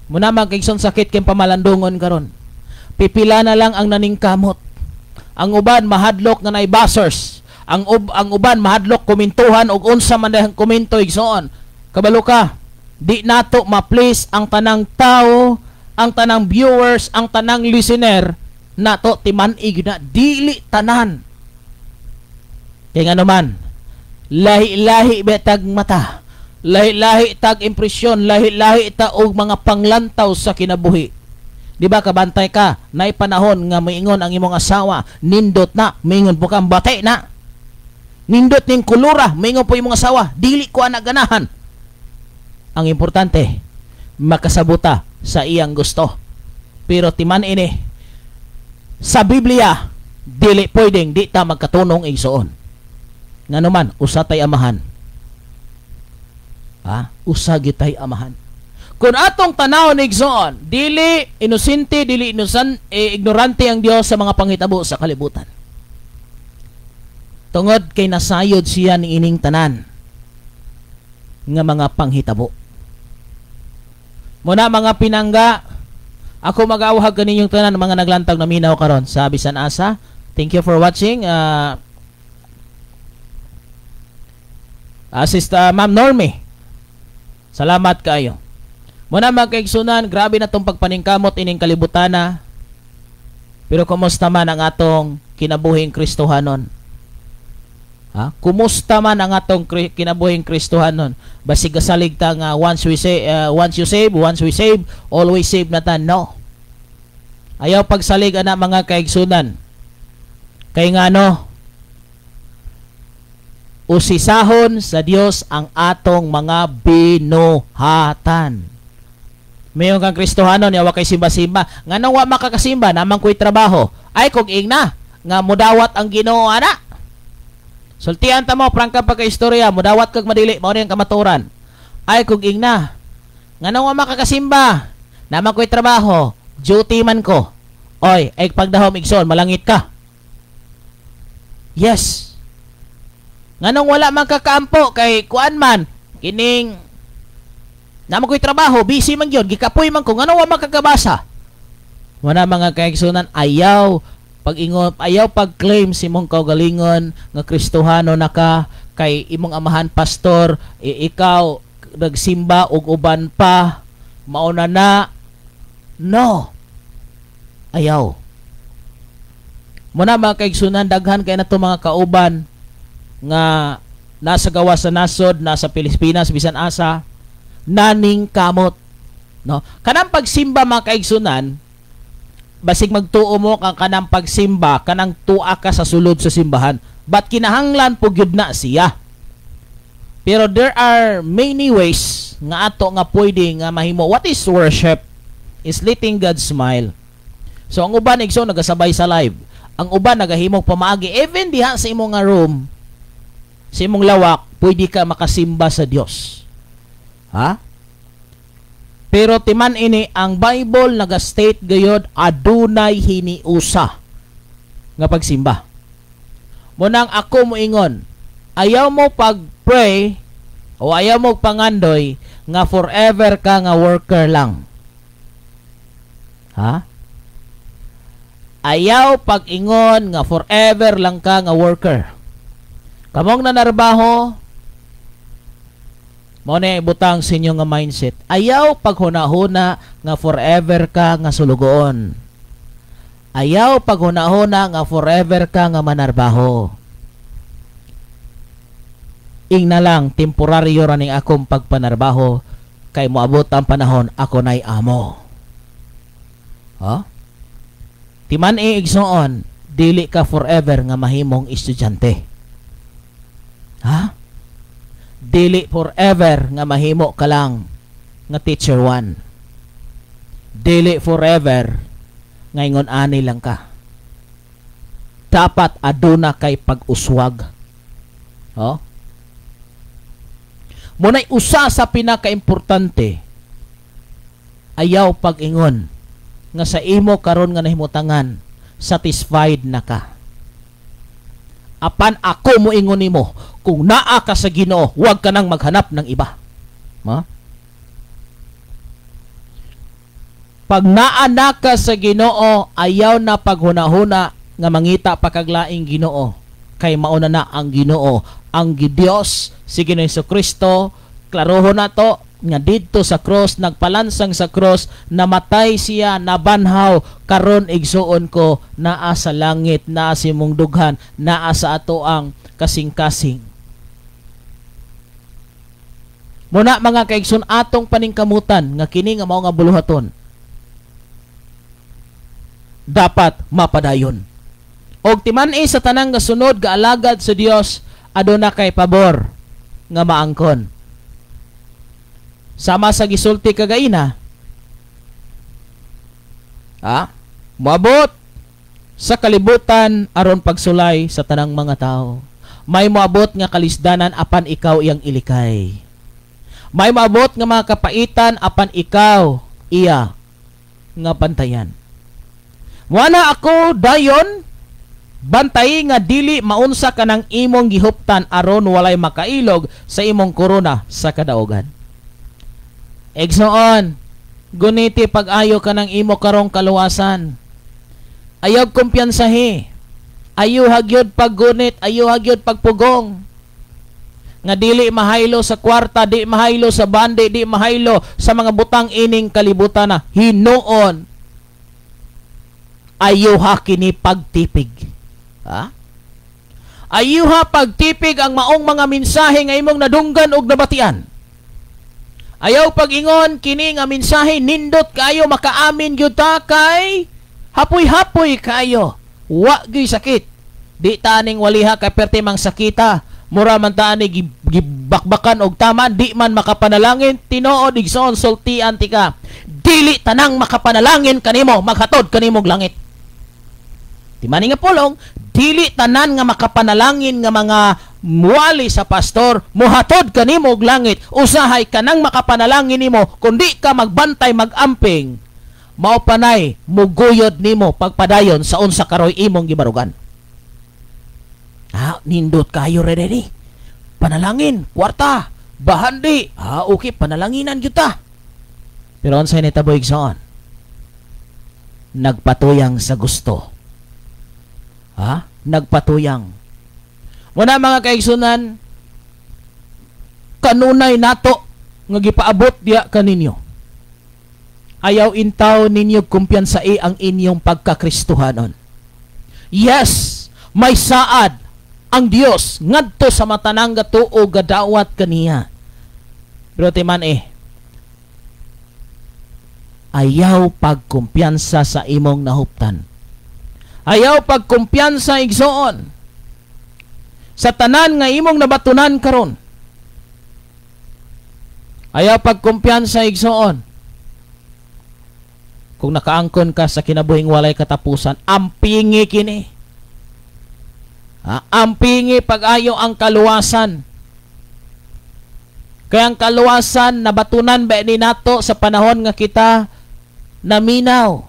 Muna magkaigson sakit kayong pamalandungon karon. Pipila na lang ang naningkamot. Ang uban mahadlok nga nay buzzers. Ang uban mahadlok komentuhan og unsa man dayang komento igsoon. Kabalo ka, di nato ma-please ang tanang tao, ang tanang viewers, ang tanang listener nato timan-ig na dili tanan. Kaya nga naman, lahi-lahi betag mata, lahi-lahi tag impresyon, lahi-lahi ta og mga panglantaw sa kinabuhi. Di ba kabantay ka, nay panahon nga miingon ang imong asawa, nindot na, miingon po kang bate na. Nindot ning kulura, miingon po imong asawa, dili ko anak ganahan. Ang importante, makasabuta sa iyang gusto. Pero timan ini, sa Biblia, dili pwedeng di ta magkatunong igsoon. Nga naman, usa tay amahan. Ha? Usa gitay amahan. Kung atong tanaw ni igsoon, dili inosente, dili ignorante ang Dios sa mga panghitabo sa kalibutan. Tungod kay nasayod siya ni ining tanan nga mga panghitabo. Muna mga pinangga, ako mag-awhag kaninyong tanan mga naglantag na minaw karon sa Bisan Asa. Thank you for watching. Ma'am Normie, salamat kayo. Muna mga kaigsunan, grabe na itong pagpaningkamot ining kalibutana. Pero kumusta man ang atong kinabuhing Kristohanon? Ha? Kumusta man ang atong kinabuhing Kristohanon? Basig kasalig ta nga once you save, always save na ta. No. Ayaw pagsalig ana mga kaigsunan. Kay nga no, usisahon sa Dios ang atong mga binuhatan. Mayong kang Kristohanon, yawa kay simba-simba. Nga nang wa makakasimba, naman ko'y trabaho. Ay, kung ing na. nga mudawat ang Ginoo ana. Sultian ta mo prangka pagka-istorya, mudawat kag madili mao ni ang kamaturan. Ay kung ingna. Nganong wa makakasimba? Naman ko'y trabaho, duty man ko. Oy, ay pagdahom igsoon, malangit ka. Yes. Nganong wala man kakaampo kay kuan man kining naman ko'y trabaho, busy man yun, gikapoy man ko, nganong wa makakabasa. Wala mga kaigsunan, ayaw pag-ingon, ayaw pag-claim si mong kaugalingon nga Kristohano na ka kay imong amahan pastor, ikaw nagsimba og uban pa mauna na. No. Ayaw. Muna mga kaigsunan, daghan kay nato mga kauban nga nasa gawas sa nasod, nasa Pilipinas, bisan asa, naning kamot. No? Kanang pagsimba mga kaigsunan, basig magtuo mo kang kanang pagsimba, kanang tua ka sa sulod sa simbahan. But kinahanglan po gyud na siya. Pero there are many ways nga ato nga pwede nga mahimo. What is worship? Is letting God smile. So ang uban igso nagasabay sa live. Ang uban nagahimog pamaagi even diha sa imong nga room, sa imong lawak, pwede ka makasimba sa Dios. Ha? Pero timan ini ang Bible naga-state gayud adunay hiniusa nga pagsimba. Munang ako moingon, ayaw mo pag-pray o ayaw mo pangandoy nga forever ka nga worker lang. Ha? Ayaw pag-ingon nga forever lang ka nga worker. Kamong nanarbaho, mo na ibutang sa inyo nga mindset. Ayaw paghuna-huna nga forever ka nga sulugoon. Ayaw paghuna-huna nga forever ka nga manarbaho. Ing na lang, temporaryo raning akong pagpanarbaho, kay moabot ang panahon, ako na'y amo. Huh? Timan igsoon, dili ka forever nga mahimong estudyante. Ha? Dili forever nga mahimo ka lang nga teacher 1. Dili forever nga ingon ani lang ka. Dapat aduna kay pag-uswag. Oh? Muna'y usa sa pinaka-importante, ayaw pag-ingon nga sa imo karon nga nahimutangan, satisfied na ka. Apan ako mo ingon nimo, kung naa ka sa Ginoo, huwag ka nang maghanap ng iba. Ha? Pag naa na ka sa Ginoo, ayaw na paghuna-huna nga mangita pa kaglaing Ginoo. Kay mauna na ang Ginoo, ang Dios si Ginoong Jesucristo. Klaroho na to nga didto sa cross, nagpalansang sa cross, namatay siya, nabanhaw, karon igsuon ko, naa sa langit, naa sa imong dughan, naa sa ato ang kasing-kasing. Muna mga kaigsoon, atong paningkamutan nga kini nga mao nga buluhaton, dapat mapadayon. Og timan-i sa tanang nga sunod nga alagad sa Dios, aduna kay pabor nga maangkon. Sama sa gisulti kagaina, moabot sa kalibutan aron pagsulay sa tanang mga tao. May moabot nga kalisdanan apan ikaw iyang ilikay. May moabot nga mga kapaitan apan ikaw iya nga bantayan. Wala ako dayon bantay nga dili maunsa ka ng imong gihuptan aron walay makailog sa imong korona sa kadaogan. Egsoon, guniti pag-ayo ka ng imo karong kaluwasan. Ayaw kumpiyansahi. Ayaw hagyod paggunit, ayaw hagyod pagpugong. Nga dili mahaylo sa kwarta, di mahaylo sa bandi, di mahaylo sa mga butang ining kalibutan na hinuon. Ayaw ha kini pagtipig. Ha? Ayaw ha pagtipig ang maong mga mensahe nga imong nadunggan og nabatian. Ayaw pag-ingon kini nga mensahe nindot kayo makaamin gyud ta kay hapoy-hapoy kayo. Wa gyud sakit. Di taning waliha kay perti mang sakita. Mura man ta ani gibakbakan og tama, di man makapanalangin, tinuod igsoon sultian ti ka. Dili tanang makapanalangin kanimo maghatod kanimong langit. Timani nga pulong, dili tanan nga makapanalangin nga mga muwali sa pastor, muhatod kanimo og langit, usahay kanang makapanalangin nimo, kundi ka magbantay magamping, mao panay muguyod nimo pagpadayon sa unsa karoy imong gibarugan. Nindot kayo ready. Panalangin, kwarta, bahandi. Okay, panalanginan gyud ta. Pero unsay nitabo igsoon? Nagpatuyang sa gusto. Nagpatuyang. Muna mga kaigsunan, kanunay nato nga gipaabot diya kaninyo. Ayaw intaw ninyo kumpiyansa ang inyong pagkakristohanon. Yes, may saad ang Dios ngadto sa matanang gatuo gadawat kaniya. Pero timan ayaw pagkumpiyansa sa imong nahuptan. Ayaw pagkumpiyansa igsoon sa tanan nga imong nabatunan karon. Ayaw pagkumpiyansa igsoon kung nakaangkon ka sa kinabuhing walay katapusan. Ampingi kini. Ampingi pag-ayo ang kaluwasan. Kaya ang kaluwasan nabatunan ba ni nato sa panahon nga kita naminaw,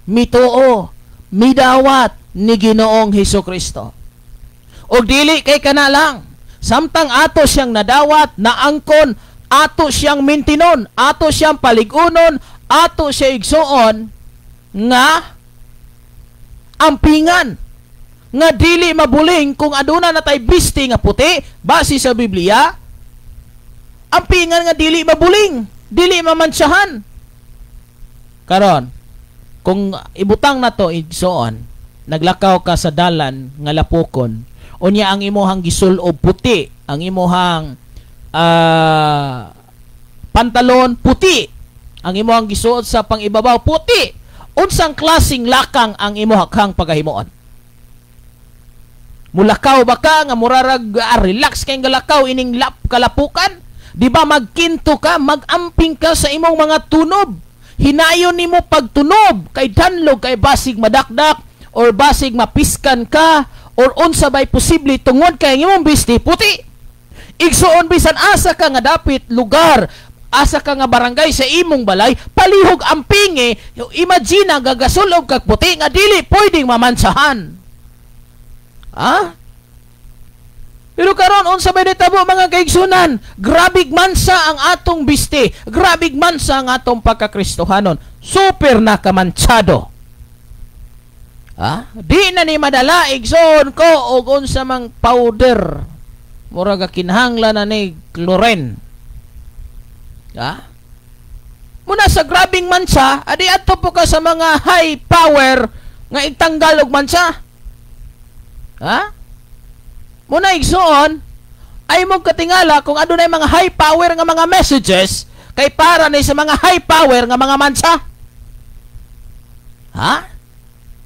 mituo, midawat ni Ginoong Hesukristo. O dili kay kana lang, samtang ato siyang nadawat, naangkon, ato siyang mintinon, ato siyang paligunon, ato siya igsuon nga ampingan, nga dili mabuling kung aduna na tay bisti nga puti base sa Biblia. Ampingan nga dili mabuling, dili mamantsahan. Karon, kung ibutang na to igsoon, naglakaw ka sa dalan nga lapukon, unya ang imuhang gisulob puti, ang imuhang pantalon puti, ang imuhang gisuot sa pangibabaw puti, unsang klaseng lakang ang imuhang pagahimuon? Mulakaw ba ka nga murarag relax kay galakaw ining kalapukan? Di ba magkinto ka, magamping ka sa imong mga tunob? Hinayon nimo pagtunob kay danlog kay basig madakdak or basig mapiskan ka or unsa bay posible tungod kay imong bisti puti. Igsuon bisan asa ka nga dapit lugar, asa ka nga barangay sa imong balay, palihog ampingi, imagine gagasulog kag puti nga dili pwedeng mamantsahan. Pero karon unsa bay ditabo mga kaigsunan? Grabig mansa ang atong bisti, grabig mansa ang atong pagkakristohanon. Super na kamantsado. Di na ni madala igsoon ko og unsa mang powder. Murag kinahanglan na ni chlorine. Muna sa grabing mansa, adi adto po ka sa mga high power nga itanggal og mansa. Muna igsoon, ay mong katingala kung ano na yung mga high power nga mga messages kay para na sa mga high power nga mga mansa.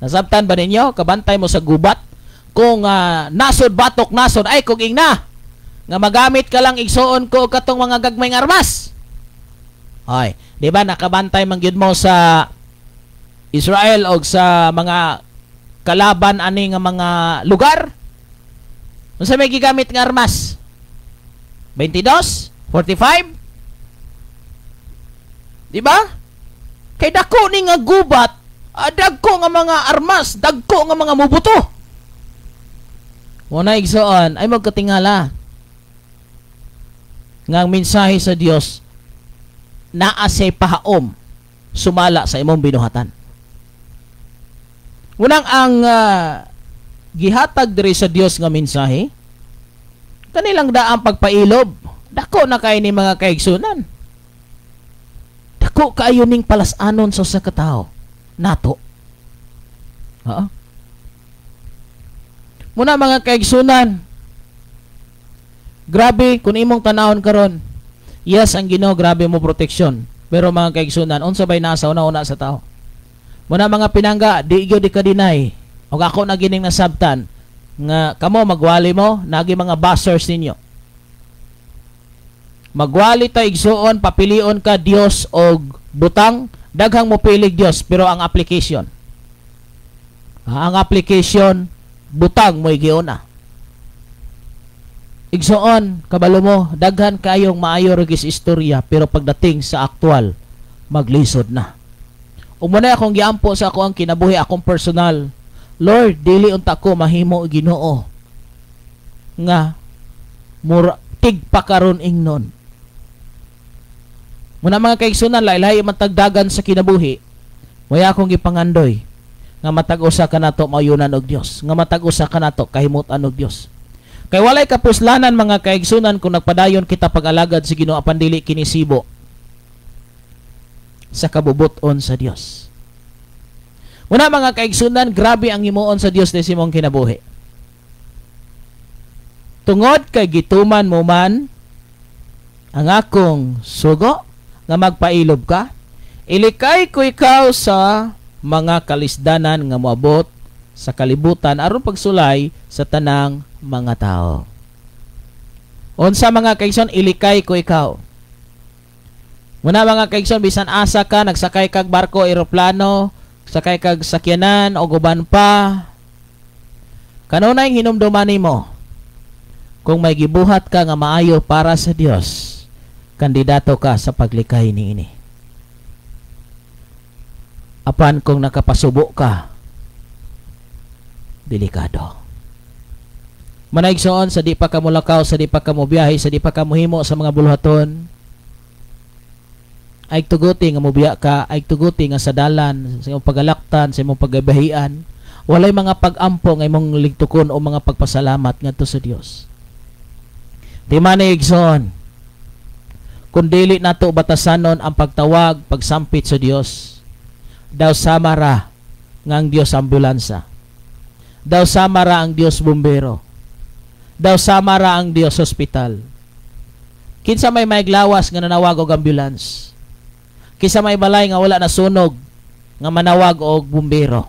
Nasabtan ba ninyo? Kabantay mo sa gubat kung nasod batok nasod ay kung ingna nga magamit ka lang igsoon ko katong mga gagmay nga armas. Ay, di ba nakabantay man gyud mo sa Israel og sa mga kalaban ani nga mga lugar? Unsa may gigamit nga armas? 22? 45? Di ba? Kay dako ni nga gubat, dagko nga mga armas, dagko nga mga mubuto. Muna igsoon ay magkatingala nga ang mensahe sa Dios naa say pahaom sumala sa imong binuhatan. Unang ang gihatag diri sa Dios nga mensahe kanilang daang pagpailob, dako na kay ni mga kaigsunan, dako kaayo ning palasanon sa usa ka tawo nato. Muna mga kaigsunan, grabe kung imong tanawon karon, yes ang Ginoo grabe mo proteksyon, pero mga kaigsunan unsa bay nasa una-una sa tawo? Muna mga pinangga, di gyud ka dinay. Og ako na gining nasabtan nga kamo magwali mo nagi mga bashers ninyo. Magwali ta igsuon, papilion ka Dios og butang, daghang mo pilig Dios pero ang application. Ang application butang mo giuna. Igsoon, kabalo mo, daghan kayong maayo regis istorya, pero pagdating sa aktual, maglisod na. Umuna akong giampo sa ako ang kinabuhi, akong personal. Lord, dili unta ko mahimo Ginoo nga tigpa karon ingnon. Muna mga kaigsunan, laylay matagdagan sa kinabuhi, waya akong gipangandoy nga matag-usa ka nato mayunan og Dios, nga matag-usa ka nato kahimutan og Dios. Kay walay kapuslanan mga kaigsunan kung nagpadayon kita pag-alagad sa Ginoo apan dili kinisibo sa kabubuton sa Dios. Una mga kaigsunan, grabe ang himuon sa Dios ni simong kinabuhi. Tungod kay gituman mo man ang akong sugo nga magpailob ka, ilikay ko ikaw sa mga kalisdanan nga moabot sa kalibutan aron pagsulay sa tanang mga tao. Unsa mga kaigsoon, ilikay ko ikaw. Muna mga kaigsoon, bisan asa ka, nagsakay kag barko, eroplano, sakay kag sakyanan o guban pa, kanunay hinumduman nimo kung may gibuhat ka nga maayo para sa Dios, kandidato ka sa paglikay niini. Apan kung nakapasubo ka, delikado. Manaigsoon, sa di pa ka mulakaw, sa di pa ka mobiyahe, sa di pa ka muhimo sa mga buluhaton, ay tuguti nga mobiya ka, ay tuguti nga sa dalan, sa imong pagalaktan, sa imong pagabahian, walay mga pag-ampo nga imong ligtukon o mga pagpasalamat ngadto sa Dios. Di manaigsoon, kung dili nato batasanon ang pagtawag, pagsampit sa Dios, daw samara nga ang Dios ambulansa, daw samara ang Dios bumbero, daw samara ang Dios hospital. Kinsa may maiglawas nga nanawag og ambulance, kinsa may balay nga wala nasunog nga manawag og bumbero,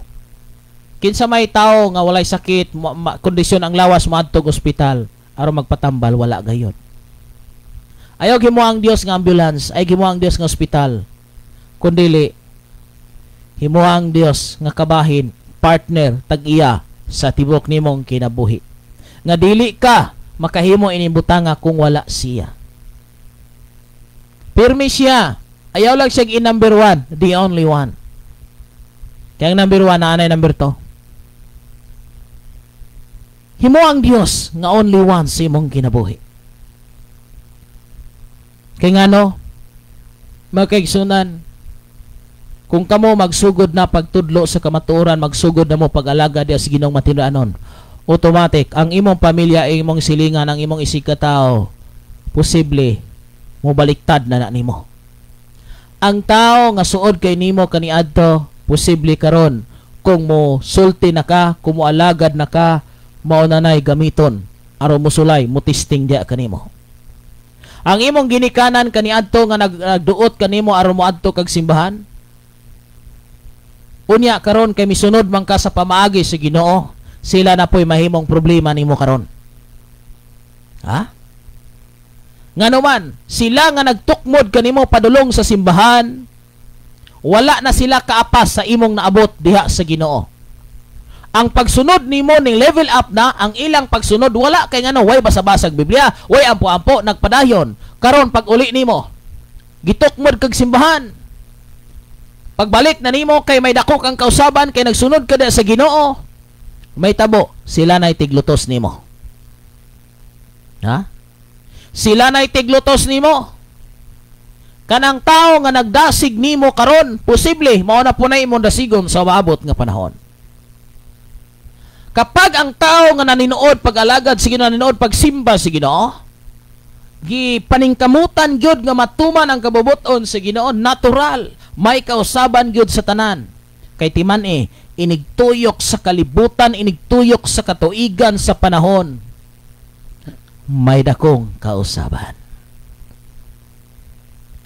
kinsa may tao nga walay sakit kondisyon ang lawas moadtog ospital aron magpatambal, wala gayon. Ayaw gimo ang Dios nga ambulance, ay gimo ang Dios nga ospital, kundili himo ang Dios nga kabahin, partner tag-iya sa tibok nimong kinabuhi, nga dili ka makahimo inibutanga kung wala siya. Pirmi siya, ayaw lang siya number 1, the only one. Kaya number 1 na anay number 2. Himo ang Dios nga only one sa imong kinabuhi. Kaya nga no, magkaigsunan, kung kamo magsugod na pagtudlo sa kamatuoran, magsugod na mo pag-alaga diya sa Ginoong matinaanon, automatic ang imong pamilya, ang imong silingan, ang imong isikatao, posible mo baliktad na nimo. Ang tao nga suod kay nimo kaniadto, posible karon kung mo sulti na ka, kung mo alagad na ka, mao nanay gamiton aron mo sulay, mo testing diya kanimo. Ang imong ginikanan kaniadto nga nagduot kanimo aron mo adto kag simbahan, unya karon kay misunod man ka sa pamaagi sa Ginoo, sila na po'y mahimong problema nimo karon. Ha? Nganuman, sila nga nagtukmod kanimo padulong sa simbahan, wala na sila kaapas sa imong naabot diha sa Ginoo. Ang pagsunod nimo ning level up na, ang ilang pagsunod wala kay ngano way basa-basag Biblia, way ampo-ampo nagpadayon. Karon pag uli nimo, gitukmod kag simbahan. Pagbalik na nimo kay may dako kang kausaban, kay nagsunod ka sa Ginoo, may tabo, sila na'y tiglutos nimo. Ha? Sila na'y tiglutos nimo. Kanang tao nga nagdasig nimo karon, posible mao na punay imong dasigon sa maabot nga panahon. Kapag ang tao nga naninood pag-alagad sa Ginoo, naninood pagsimba sa Ginoo, gipaningkamutan gyud nga matuman ang kabubuton sa Ginoo, natural, may kausaban gyud sa tanan. Kay timan inigtuyok sa kalibutan, inigtuyok sa katuigan sa panahon, may dakong kausaban.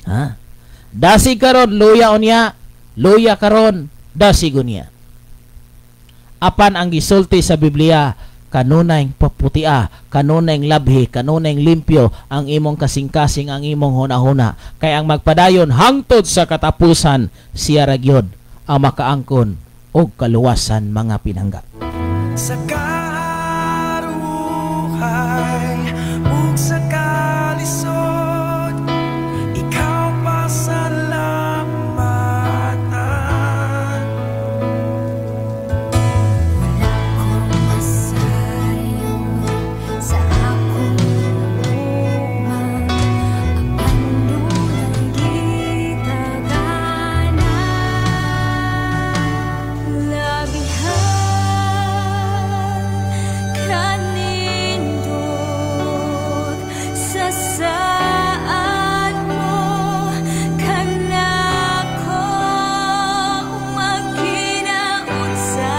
Ha? Dasig karon luya unya, luya karon dasig unya. Apan ang gisulti sa Biblia, kanunay paputia, kanunay labhi, kanunay limpyo ang imong kasing-kasing, ang imong hunahuna. Kay ang magpadayon hangtod sa katapusan, siya ra gyud ang makaangkon o kaluwasan mga pinangga. Sa karuhay ug sa kalisod, ikaw pasalamatan. Wala kong masayaw sa akong looban, abandonang gitaganan. Labihan kanindot sa saan mo kanako magkinaunsa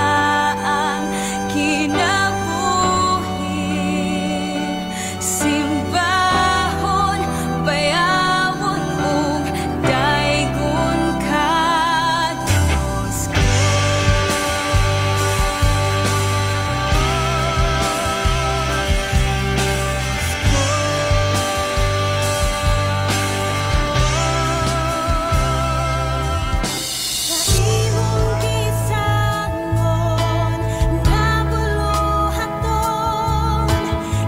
ang kinabuhi. Simbahon, bayawon ug daygon ka, Diyos ko. Sa imong gisangon nga buluhaton,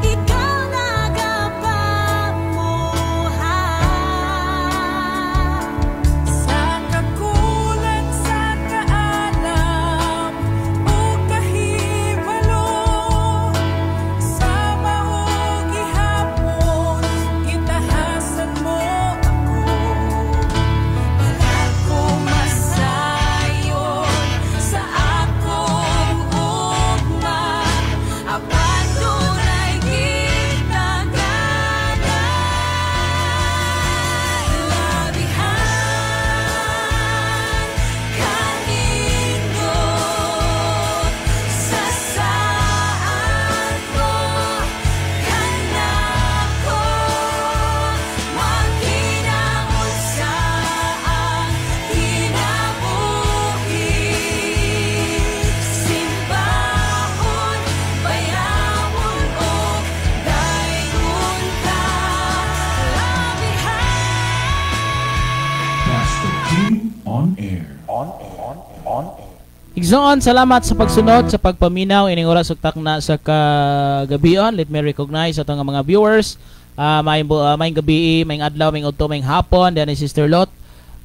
ikaw nagapamuhay. Sa kakulang sa kaalam ug kahibalo, sa mahog gihapon gitahasan mo ako. Wala ko masayon sa akong ugma, abandonay gitaganan. Labihan kanindot sa saan ko kanako magkinaunsa ang kinabuhi. Simbahon, bayawon ug daygon ka. Labihan Pastor King on air. Igsoon, salamat sa pagsunod, sa pagpaminaw ining oras ug takna sa kagabion. Let me recognize ato nga mga viewers. Maayong gabi, maayong adlaw, maayong udto, maayong hapon. Diyan ni Sister Lot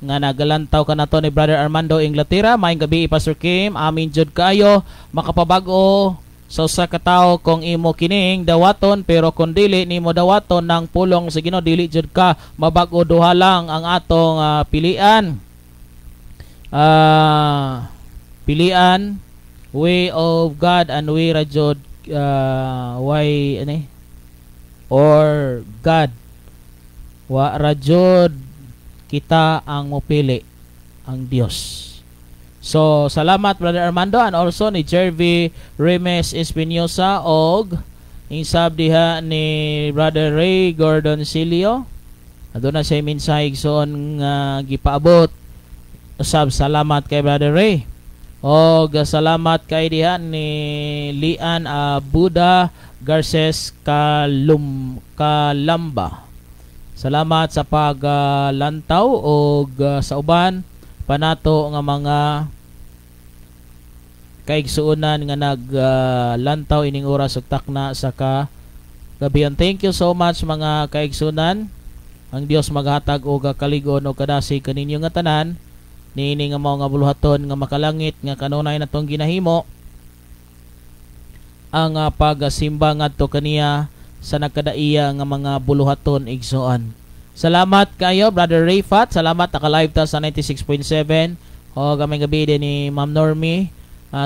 nga nagalantaw ka na to ni Brother Armando Inglaterra. Maayong gabi, Pastor Kim. Amin jud kayo makapabag-o sa usa ka tawo kung imo kining dawaton, pero kung dili nimo dawaton ng pulong sa Ginoo, dili jud ka mabag-o. Duha lang ang atong pilian. Pilian, way of God and way rajod or God. Wa rajod kita ang mopili, ang Dios. So salamat Brother Armando, and also ni Jervy Remes Espinosa og insab diha ni Brother Ray Gordoncillo. Aduna siya mensahe igsoon nga gipaabot. Usab salamat kay Brother Ray. Og salamat kay diha ni Lian Buda Garces Kalamba. Salamat sa paglantaw og sa uban panato nga mga kaigsuonan nga naglantaw ining oras ug takna sa kagabion. Thank you so much mga kaigsuonan. Ang Dios maghatag og kaligon og kadasig kaninyo nga tanan. Niini nga mao nga buluhaton nga makalangit nga kanunay natong ginahimo ang pagsimba ngadto kaniya sa nagkadaiya nga mga buluhaton igsoon. Salamat kayo Brother Rayfat, salamat naka-live ta sa 96.7 o gamay gabi din ni Ma'am Normie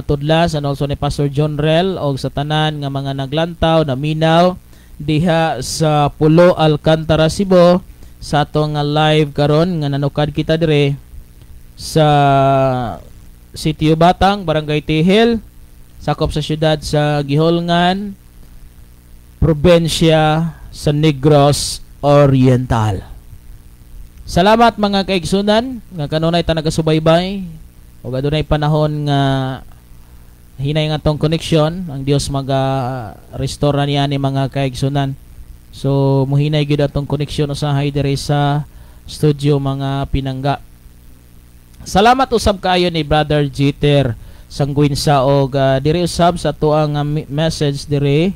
Tudlas, and also ni Pastor John Rel og sa tanan nga mga naglantaw na minaw diha sa Pulo Alcantara, Cebu sa atong live karon nga nanukad kita dire sa Sitio Batang, Barangay Tihil, sakop sa syudad sa Giholngan, probinsya sa Negros Oriental. Salamat mga kaigsunan nga kanunay ta nagasubaybay ug adunay panahon nga hinay nga tong connection. Ang Dios maga-restore niya ni mga kaigsunan. So muhinay gyud atong connection usahay dire sa studio mga pinangga. Salamat usab kayo ni Brother Jeter Sangguinsa og diri usab sa tuang message diri.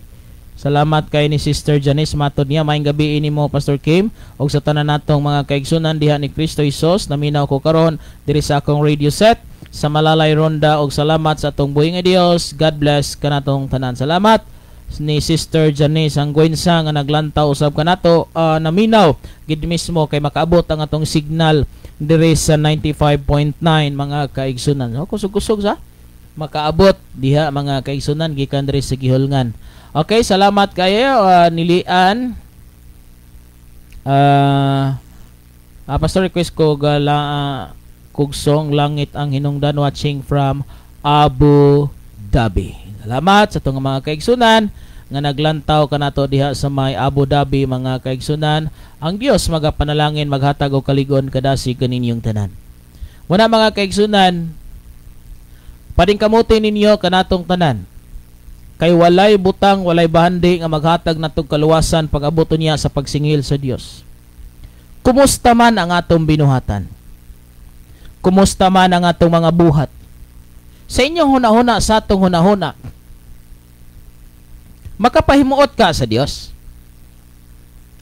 Salamat kay ni Sister Janice matod niya. Maayong gabi nimo Pastor Kim og sa tanan natong mga kaigsunan diha ni Kristo Jesus. Naminaw ko karon diri sa akong radio set sa Malalay Ronda og salamat sa atong buhing nga Dios. God bless kanatong tanan. Salamat ni Sister Janice Sangguinsa nga naglantaw usab kanato naminaw gid mismo kay makaabot ang atong signal diri sa 95.9 mga kaigsunan. So, kusog-kusog sa makaabot diha mga kaigsunan gikan diri sa Gihulngan. Okay, salamat kayo nilian. Pastor request ko kog song Langit ang Hinungdan watching from Abu Dhabi. Salamat sa itong mga kaigsunan nga naglantaw kanato diha sa may Abu Dhabi mga kaigsunan. Ang Dios magapanalangin maghatag og kaligon kadasi kaninyong tanan. Muna mga kaigsunan, pading kamuti ninyo kanatong tanan. Kay walay butang, walay bahandi nga maghatag natong kaluwasan pag-abot niya sa pagsingil sa Dios. Kumusta man ang atong binuhatan? Kumusta man ang atong mga buhat? Sa inyong hunahuna, sa atong hunahuna, makapahimuot ka sa Dios?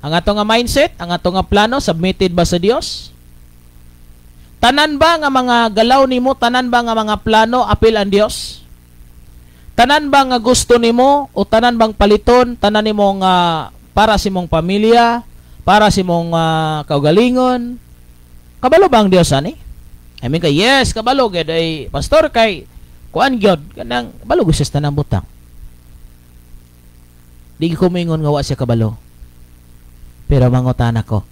Ang atong nga mindset, ang atong nga plano, submitted ba sa Dios? Tanan ba nga mga galaw nimo, tanan ba nga mga plano, apil ang Dios? Tanan ba nga gusto nimo o tanan bang paliton, tanan nimo nga para sa imong pamilya, para sa imong kaugalingon? Kabalo ba ang Dios ani? I mean kay yes, kabalo gid ay pastor kay kuan gyud kanang kabalo gusto sa tanang butang. Di ko mingon nga wa siya kabalo. Pero mangutan ako.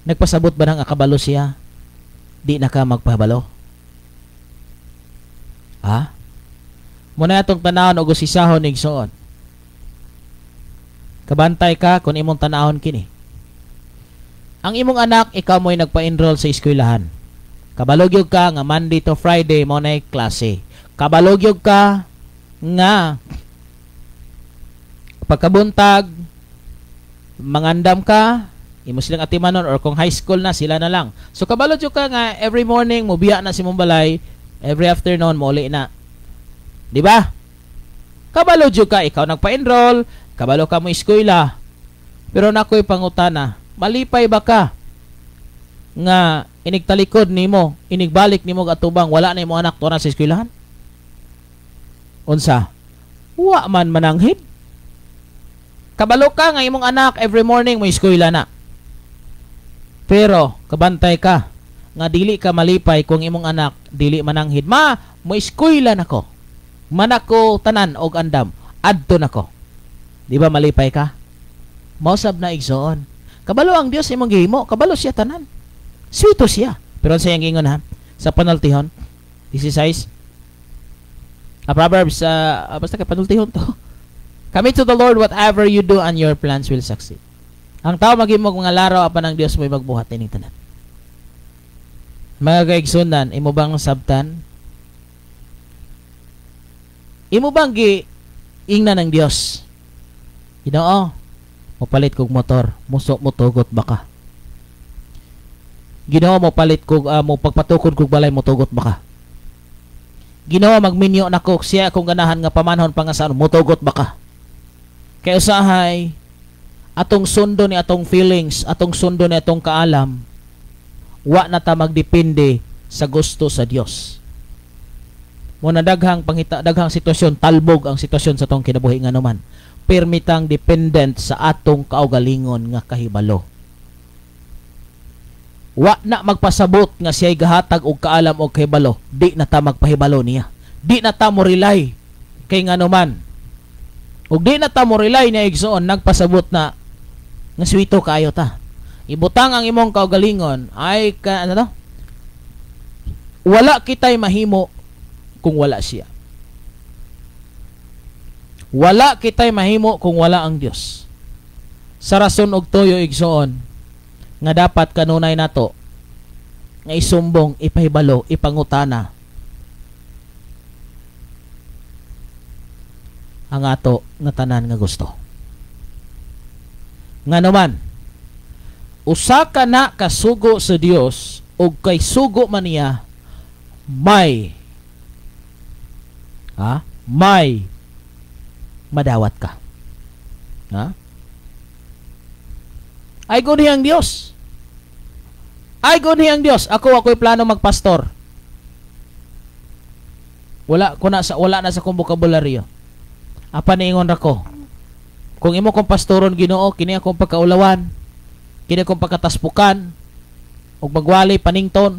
Nagpasabot ba nang akabalo siya? Di na ka magpabalo? Ha? Muna itong tanahon o gusisahon igsoon. Kabantay ka kung imong tanahon kini. Ang imong anak, ikaw mo'y nagpa-enroll sa eskwelahan. Kabalogyog ka nga Monday to Friday mo na klase. Kabalogyog ka nga pagkabuntag mangandam ka, imo silang atimanon or kung high school na sila na lang. So kabalogyog ka nga every morning mo biya na si mong balay, every afternoon mo uli na. Di ba? Kabalo jud ka, ikaw nagpa-enroll, kabalo ka mo eskwela. Pero nakoy pangutana, malipay ba ka nga inigtalikod nimo, inigbalik nimo atubang wala na imo anak to na sa eskwelahan? Unsa? Wa man mananghid. Kabalo ka nga imong anak every morning mo eskwela na. Pero kabantay ka nga dili ka malipay kung imong anak dili mananghid. Ma, mo eskwela nako. Manako tanan og andam adto nako. Di ba malipay ka? Mausab na igsoon. Kabalo ang Dios imong gihimo, kabalo siya tanan. Sweeto siya. Pero sa iyang ingon ha, sa panultihon 16 Proverbs basta kay panultihon to. Commit to the Lord whatever you do and your plans will succeed. Ang tao maghimo mga laro apan ang Dios mo'y magbuhat ining tanan. Mga kaigsunan, imo bang sabtan? Imo bang giingnan ng Dios? Ginoo, mopalit kog motor, motugot baka. Ginoo, mopalit kog mo pagpatukod kog balay, motugot baka. Ginoo, magminyo nako siya kung ganahan nga pamanhon pangasan, motugot baka. Kay usahay atong sundo ni atong feelings, atong sundo ni atong kaalam, wa na ta magdepende sa gusto sa Dios. Muna daghang sitwasyon, talbog ang sitwasyon sa atong kinabuhi nga naman. Permitang dependent sa atong kaugalingon nga kahibalo. Wa na magpasabot nga siya'y gahatag og kaalam og kahibalo, di na ta magpahibalo niya. Di na ta mo rely kay nga naman. Ug di na ta mo rely niya igsoon nagpasabot na nga sweeto kaayo ta. Ibutang ang imong kaugalingon ay wala kitay mahimo kung wala siya. Wala kitay mahimo kung wala ang Dios. Sa rason og toyo igsoon nga dapat kanunay nato nga isumbong, ipahibalo, ipangutana ang ato nga tanan nga gusto. Nga naman, usa ka na kasugo sa Dios ug kay sugo man niya may may madawat ka. Ay gunhi ang Dios. Ay gunhi ang Dios. Ako'y plano magpastor. Wala na sa kong bokabularyo. Apa niingon ra ko? Kung imo kong pastoron Ginoo, kini akong pagkaulawan, kini akong pagkataspukan, ug magwali panington.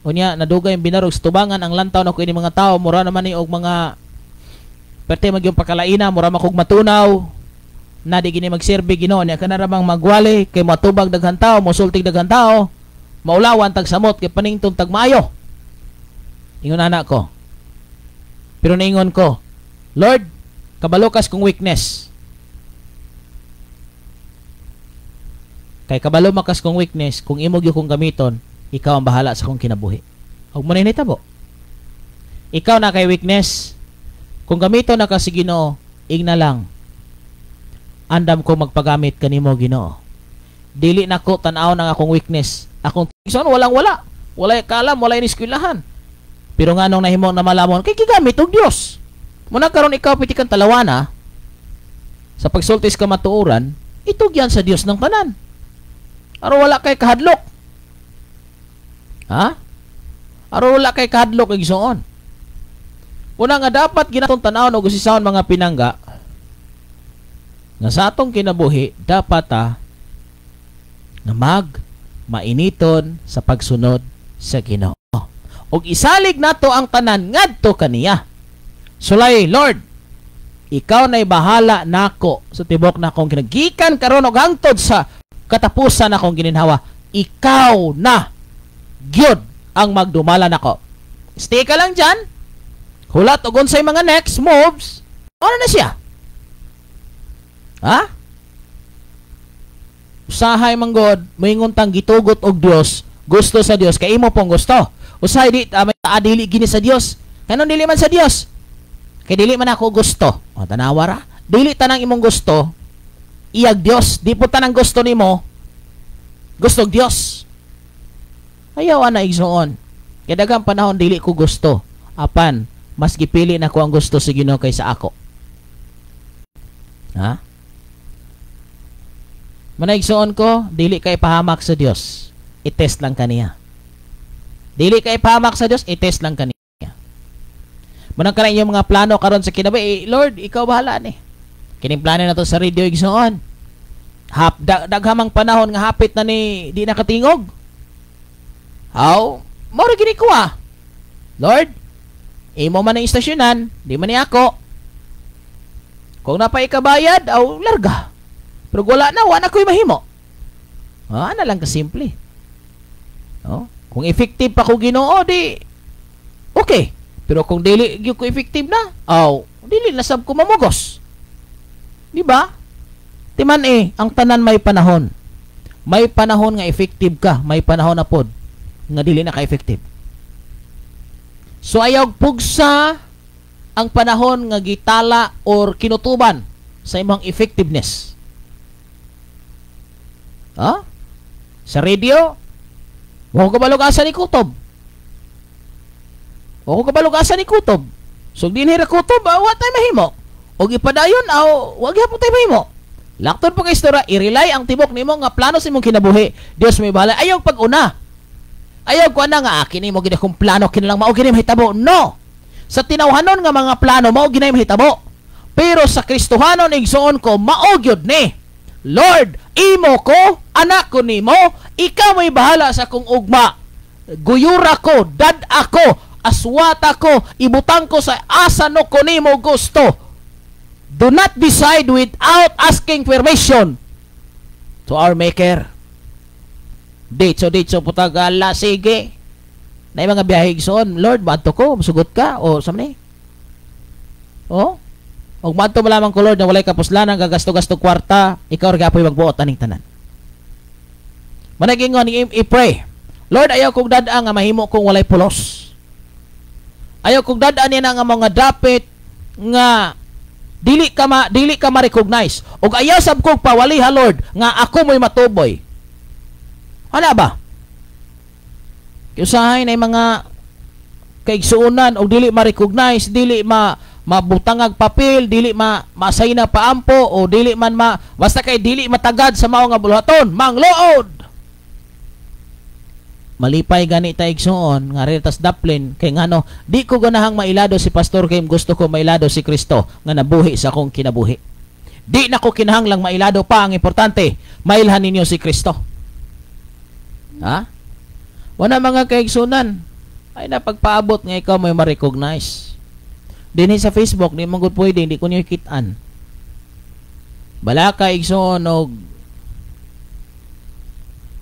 Unya nadugay ang binarog sa tubangan ang lantaw na ko ini mga tao, mura naman ni og mga perte magyong pakalaina, mura makog matunaw. Na di gini magserbi Ginoo niya kana ramang magwali kay matubag daghan tao, mosultig daghan tao, maulawan tag samot kay panington tag maayo. Ingon anak ko. Pero naingon ko, Lord, kabalukas kong weakness. Kay kabalo makas kong weakness, kung imog yung kong gamiton, ikaw ang bahala sa kong kinabuhi. Huwag mo na initabo. Ikaw na kay weakness, kung gamiton na ka si Ginoo, igna lang. Andam ko magpagamit kanimo Ginoo. Dili na ko tanaw ng akong weakness. Akong tigson, walang-wala. Walay kalam, walay iniskwilahan. Pero nga nung nahimo na malamon, kay kigamit og Dios. Muna karon ikaw pitikan talawana, sa pagsultis ka matuuran, itugyan sa Dios ng tanan. Aro wala kay kahadlok. Aro wala kay kahadlok ig suon. Una nga dapat ginatong tanawon og usisahon mga pinangga. Nga sa atong kinabuhi dapat na mainiton sa pagsunod sa Ginoo. Og isalig nato ang tanan ngadto kaniya. Sulay, Lord, ikaw na'y bahala nako sa tibok na akong kinagikan karon og hangtod sa katapusan akong gininhawa. Ikaw na gyud ang magdumala nako. Stay ka lang dyan. Hulat og unsay mga next moves. Ano na siya? Usahay manggod, moingon tang gitugot og Dios, gusto sa Dios kay imo pong gusto. Usahay di may adili gini sa Dios. Kanon dili man sa Dios? Kay dili man ako gusto. O tanawa ra. Dili tanang imong gusto iyag Dios. Di po tanang gusto nimo gusto og Dios. Ayaw ana igsuon. Kay daghang panahon dili ko gusto. Apan mas gipili na ko ang gusto sa Ginoo kaysa ako. Manaigsuon ko, dili kay pahamak sa Dios. I-test lang kaniya. Dili kay pahamak sa Dios, i-test lang kaniya. Manang kana inyong mga plano karon sa kinabuhi, Lord, ikaw bahala ni. Kining plano na to sa radio igsuon. Daghamang panahon nga hapit na ni di nakatingog. Mao ra gini ko Lord, imo man ang istasyonan, di man ni ako. Kung napay kabayad, larga. Pero wala na ko'y mahimo. Ano lang kasimple. Kung effective pa ko Ginoo, di okay. Pero kung dili ko effective na, dili na sab ko mamugos. Di ba? Timan ang tanan may panahon. May panahon nga effective ka, may panahon na pod nga dili na ka-effective. So ayaw pugsa ang panahon nga gitala or kinutuban sa imong effectiveness. Sa radio, wako kabalugasan ni kutob. Wako kabalugasan ni kutob. So dinhira kutob, wa tay mahimo. Og ipadayon wag gyapon tay mahimo. Lakton pa kay istorya, i-rely ang tibok nimo nga plano sa imong kinabuhi. Dios may bahala. Ayaw pag-una. Ayaw ko na nga kini mo gid akong plano kinalang mao gid mahitabo. No. Sa tinawhanon nga mga plano mao gid mahitabo. Pero sa Kristohanon igsuon ko mao gyud ni. Lord, imo ko, anak ko nimo, ikaw may bahala sa kong ugma. Guyura ko, dad ako, aswata ko, ibutang ko sa asano ko nimo gusto. Do not decide without asking permission to our Maker. Ditso putagala, sige. Na mga biyahig son, Lord, bato ko, masugot ka, o samani. Og madto mo lamang ko Lord na walay kapuslanan gagasto-gasto kwarta, ikaw ra gapoy magbuot aning tanan. Managingon i-pray. Lord, ayaw kong dad-a nga mahimo kong walay pulos. Ayaw kong dad-a niya nga mga dapit nga dili ka ma-recognize. Og ayaw sab kog pawali ha Lord nga ako mo'y matuboy. Ano ba? Kiusahay na mga kaigsuunan o dili ma-recognize, dili mabutangag papel, dili masay na paampo o dili man basta kay dili matagad sa mao nga buluhaton, manglood. Malipay gani ta igsuon nga retas daplin kay ngano di ko ganahang mailado si pastor kay gusto ko mailado si Kristo nga nabuhi sa akong kinabuhi. Di na ko kinahanglang mailado pa, ang importante mailhan ninyo si Kristo. Ha? Wala mga kaigsunan ay napagpaabot nga ikaw may ma-recognize. Dinhi sa Facebook di man gud pwede, hindi ko niyo kitaan. Bala ka igsuon og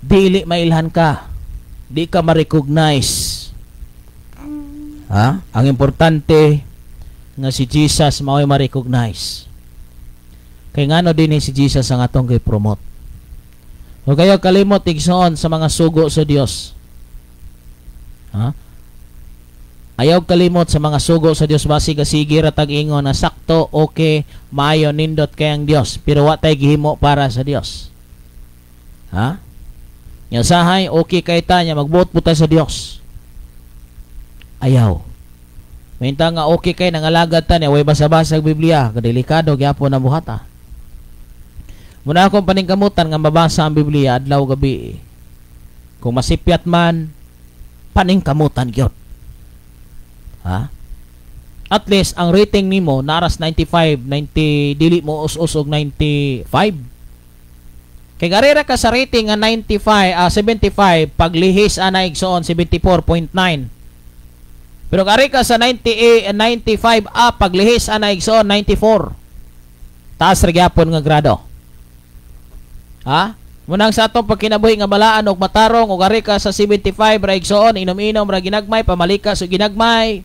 dili mailhan ka, di ka ma-recognize. Ha? Ang importante nga si Jesus mao'y ma-recognize. Kay ngano din si Jesus ang atong gi-promote. O kayo kalimot igsoon sa mga sugo sa Dios. Ha? Ayaw kalimot sa mga sugo sa Dios basig sige ra tag ingon na sakto, okay, maayo nindot kay ang Dios, pero wa tay gihimo para sa Dios. Ha? Nya sahay okay kay ta nya magbuot puta sa Dios. Ayaw. Minta nga okay kay nangalagad ta niya way basa-basa Biblia, kadelikado gyapon ang buhata. Muna akong paningkamutan nga mabasa ang Biblia adlaw gabi. Kung masipyat man, paningkamutan gyud. Ha? At least ang rating nimo naras 95, 90 dili mo us-us og 95. Kay garera ka sa rating nga 75 paglihis ana igsoon 74.9. Pero gari ka sa 98 95 paglihis ana igsoon 94. Taas ra gyapon nga grado. Ha? Munang sa atong pagkinabuhi nga balaan og matarong og gari ka sa 75 ra igsoon inom-inom ra ginagmay, pamalikas og ginagmay.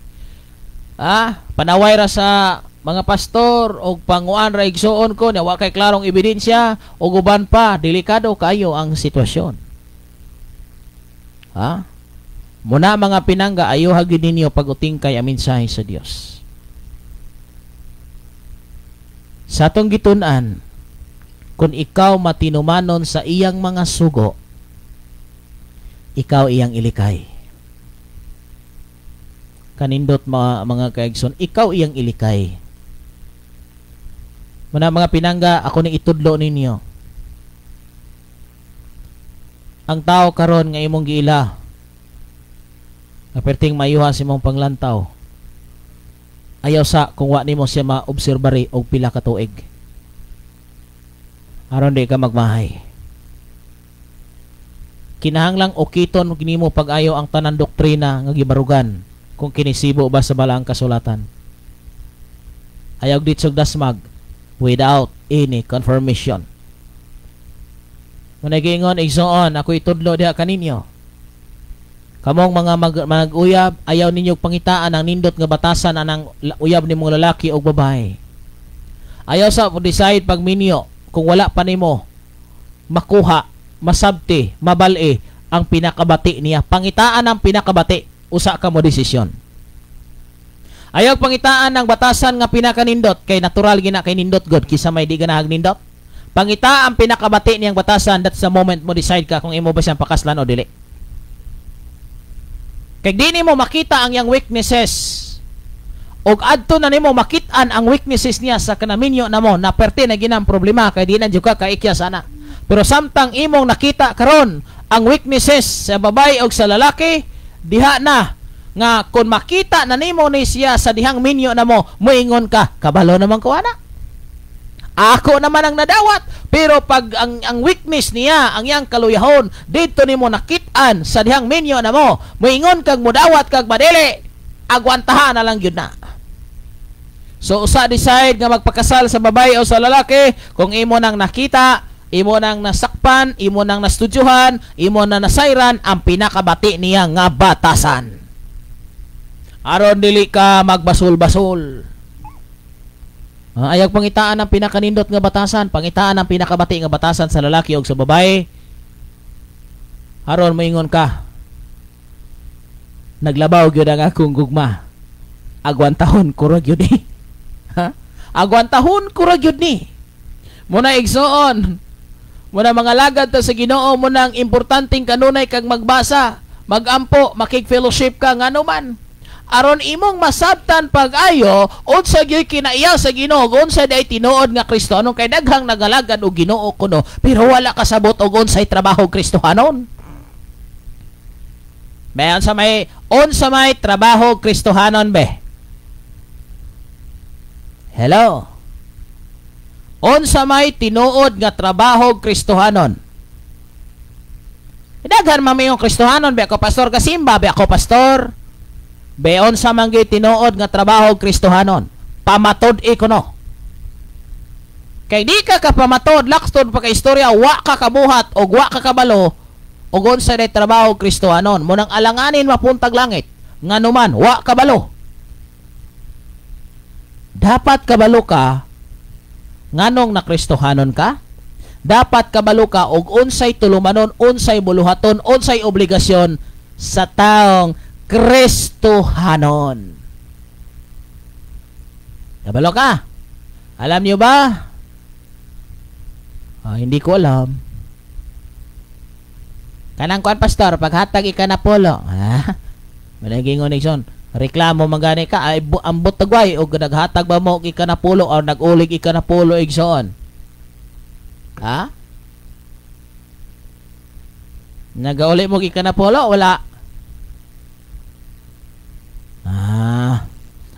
Panaway ra sa mga pastor o panguan ra igsoon ko na wa kay klarong ebidensya o uban pa, delikado kayo ang sitwasyon. Ha? Muna mga pinangga, ayo hagid ninyo pag-uting kay ang mensahe sa Dios. Sa atong gitun-an, kung ikaw matinumanon sa iyang mga sugo, ikaw iyang ilikay. Kanindot mga kaigsoon, ikaw iyang ilikay. Muna mga pinangga, ako ni itudlo ninyo. Ang tao karon nga imong giila, aperting mayuhan si mong panglantaw, ayaw sa kung wa nimo siya maobserbari og pila ka tuig. Aron di ka magmahay. Kinahanglang okiton nimo pag-ayo ang tanan doktrina nga gibarugan kung kinisibo ba sa balaang kasulatan. Ayaw ditsog dasmag without any confirmation. Managingon igsoon, ako itudlo diha kaninyo. Kamong mga mag-uyab, ayaw ninyo pangitaan ang nindot nga batasan anang uyab ni mong lalaki o babae. Ayaw sa decide pag minyo kung wala pa nimo makuha, masabti, mabali ang pinakabati niya. Pangitaan ang pinakabati. Usa ka mo desisyon. Ayaw pangitaan ng batasan nga pinakanindot kay natural gina kay nindot god kisa may di ganahag nindot. Pangita ang pinakabati niyang batasan, that's the moment mo decide ka kung imo ba siyang pakaslan o dili. Kay di nimo makita ang yang weaknesses og adto na nimo makitaan ang weaknesses niya sa kanaminyo namo na perti na ginang problema kay di na jud ka kaikya sana. Pero samtang imong nakita karon ang weaknesses sa babae og sa lalaki, diha na nga kung makita na nimo ni siya sa dihang minyo na mo, muingon ka, kabalo naman ko ana. Ako naman ang nadawat, pero pag ang weakness niya, ang yang kaluyahon, dito nimo nakitaan sa dihang minyo na mo, muingon kag mudawat kag madili, agwantahan na lang yun na. So usa decide nga magpakasal sa babae o sa lalaki kung imo nang nakita, imo nang nasakpan, imo nang nastudyuhan, imo nang nasayran ang pinakabati niya nga batasan. Aron dili ka magbasol-basol. Ayaw pangitaan ang pinakanindot nga batasan, pangitaan ang pinakabati nga batasan sa lalaki o sa babae. Aron moingon ka, naglabaw gyud ang akong gugma. Agwantahon ko ra gyud ni. Ha? Agwantahon ko ra gyud ni. Muna igsoon. Muna mga lagad ta sa Ginoo mo nang importanteng kanunay kag magbasa, magampo, makig-fellowship ka ngano man. aron imong masabtan pag-ayo unsa gyud kinaiya sa Ginoo unsa day tinuod nga Kristohanon kay daghang nagalagad og Ginoo kuno pero wala kasabot og unsay trabaho Kristohanon. Bayan sa may trabaho Kristohanon be. Hello. Unsa may tinuod nga trabaho Kristohanon? Daghan mamayong Kristohanon be ako pastor kasimba be ako pastor. Beon sa manggi tinuod nga trabaho Kristohanon. Pamatod ikono. Kay di ka pamatod lakston pa ka istorya wa ka kabuhat og wa ka kabalo og unsa day trabaho Kristohanon. Munang alanganin mapuntag langit. Nganuman wa kabalo. Dapat kabalo ka nganong na Kristohanon ka. Dapat kabalo ka og unsay tulumanon, unsay buluhaton, unsay obligasyon sa taong Kristohanon. Kabalo ka? Alam niyo ba? Hindi ko alam. Kanang kuan pastor, paghatag ika na polo. Malagingon igsoon. Reklamo magani ka ay ambot tagway o naghatag ba mo ika na polo o nagulig ika na polo igsoon. Ha? Nagauli mo ika na polo wala?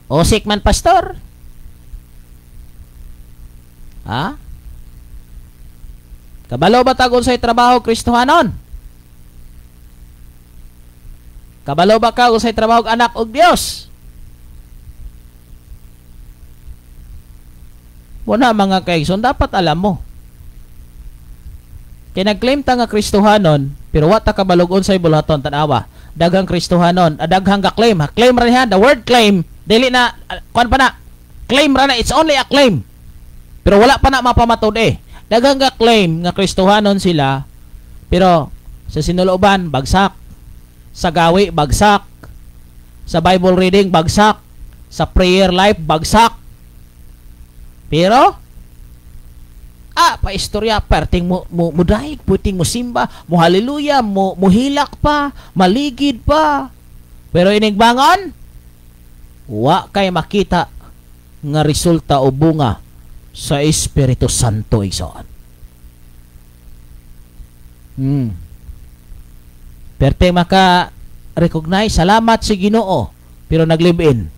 Osik man pastor. Ha? Kabalo ba tagon sa trabaho Kristohanon? Kabalo ba ka usay trabaho anak og Dios? Wala mga kaigsoon, dapat alam mo. Kaya nag-claim ta nga Kristohanon, pero wata kabalog unsay bulaton tanawa. Daghang Kristohanon, daghang ka-claim. Claim ra niya, the word claim, dili na, kuan pa na, claim ra na, it's only a claim. Pero wala pa na mapamatod eh. Daghang ka-claim nga Kristohanon sila, pero sa sinulooban, bagsak. Sa gawi, bagsak. Sa Bible reading, bagsak. Sa prayer life, bagsak. Pero, paistorya, perting mo daig, puting mo simba, mo haleluya, mo hilak pa, maligid pa. Pero inigbangon, wa kay makita nga resulta o bunga sa Espiritu Santo igsoon. Perting maka-recognize, salamat si Ginoo, pero nag-live-in.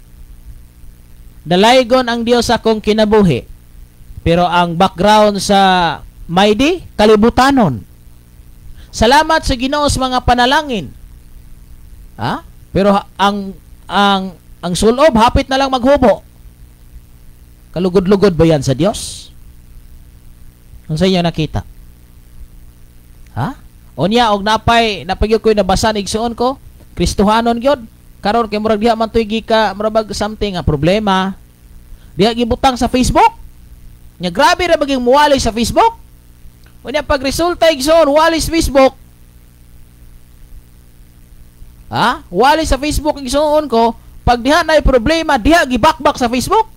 Dalaygon ang Dios akong kinabuhi. Pero ang background sa Maydi, kalibutanon. Salamat sa Ginoo sa mga panalangin. Pero ang sulob hapit na lang maghubo. Kalugod-lugod ba yan sa Dios? Ang sa inyo nakita? Onya og napay ko'y nabasan igsuon ko, Kristohanon gyud. Karon kay murag diha man tuy gika murag something nga problema. Diha gibutang sa Facebook. Nya grabe ra baging muwali sa Facebook. Unya pag resulta igsoon wali sa Facebook. Wali sa Facebook igsoon ko, pag diha na problema, diha gibakbak sa Facebook.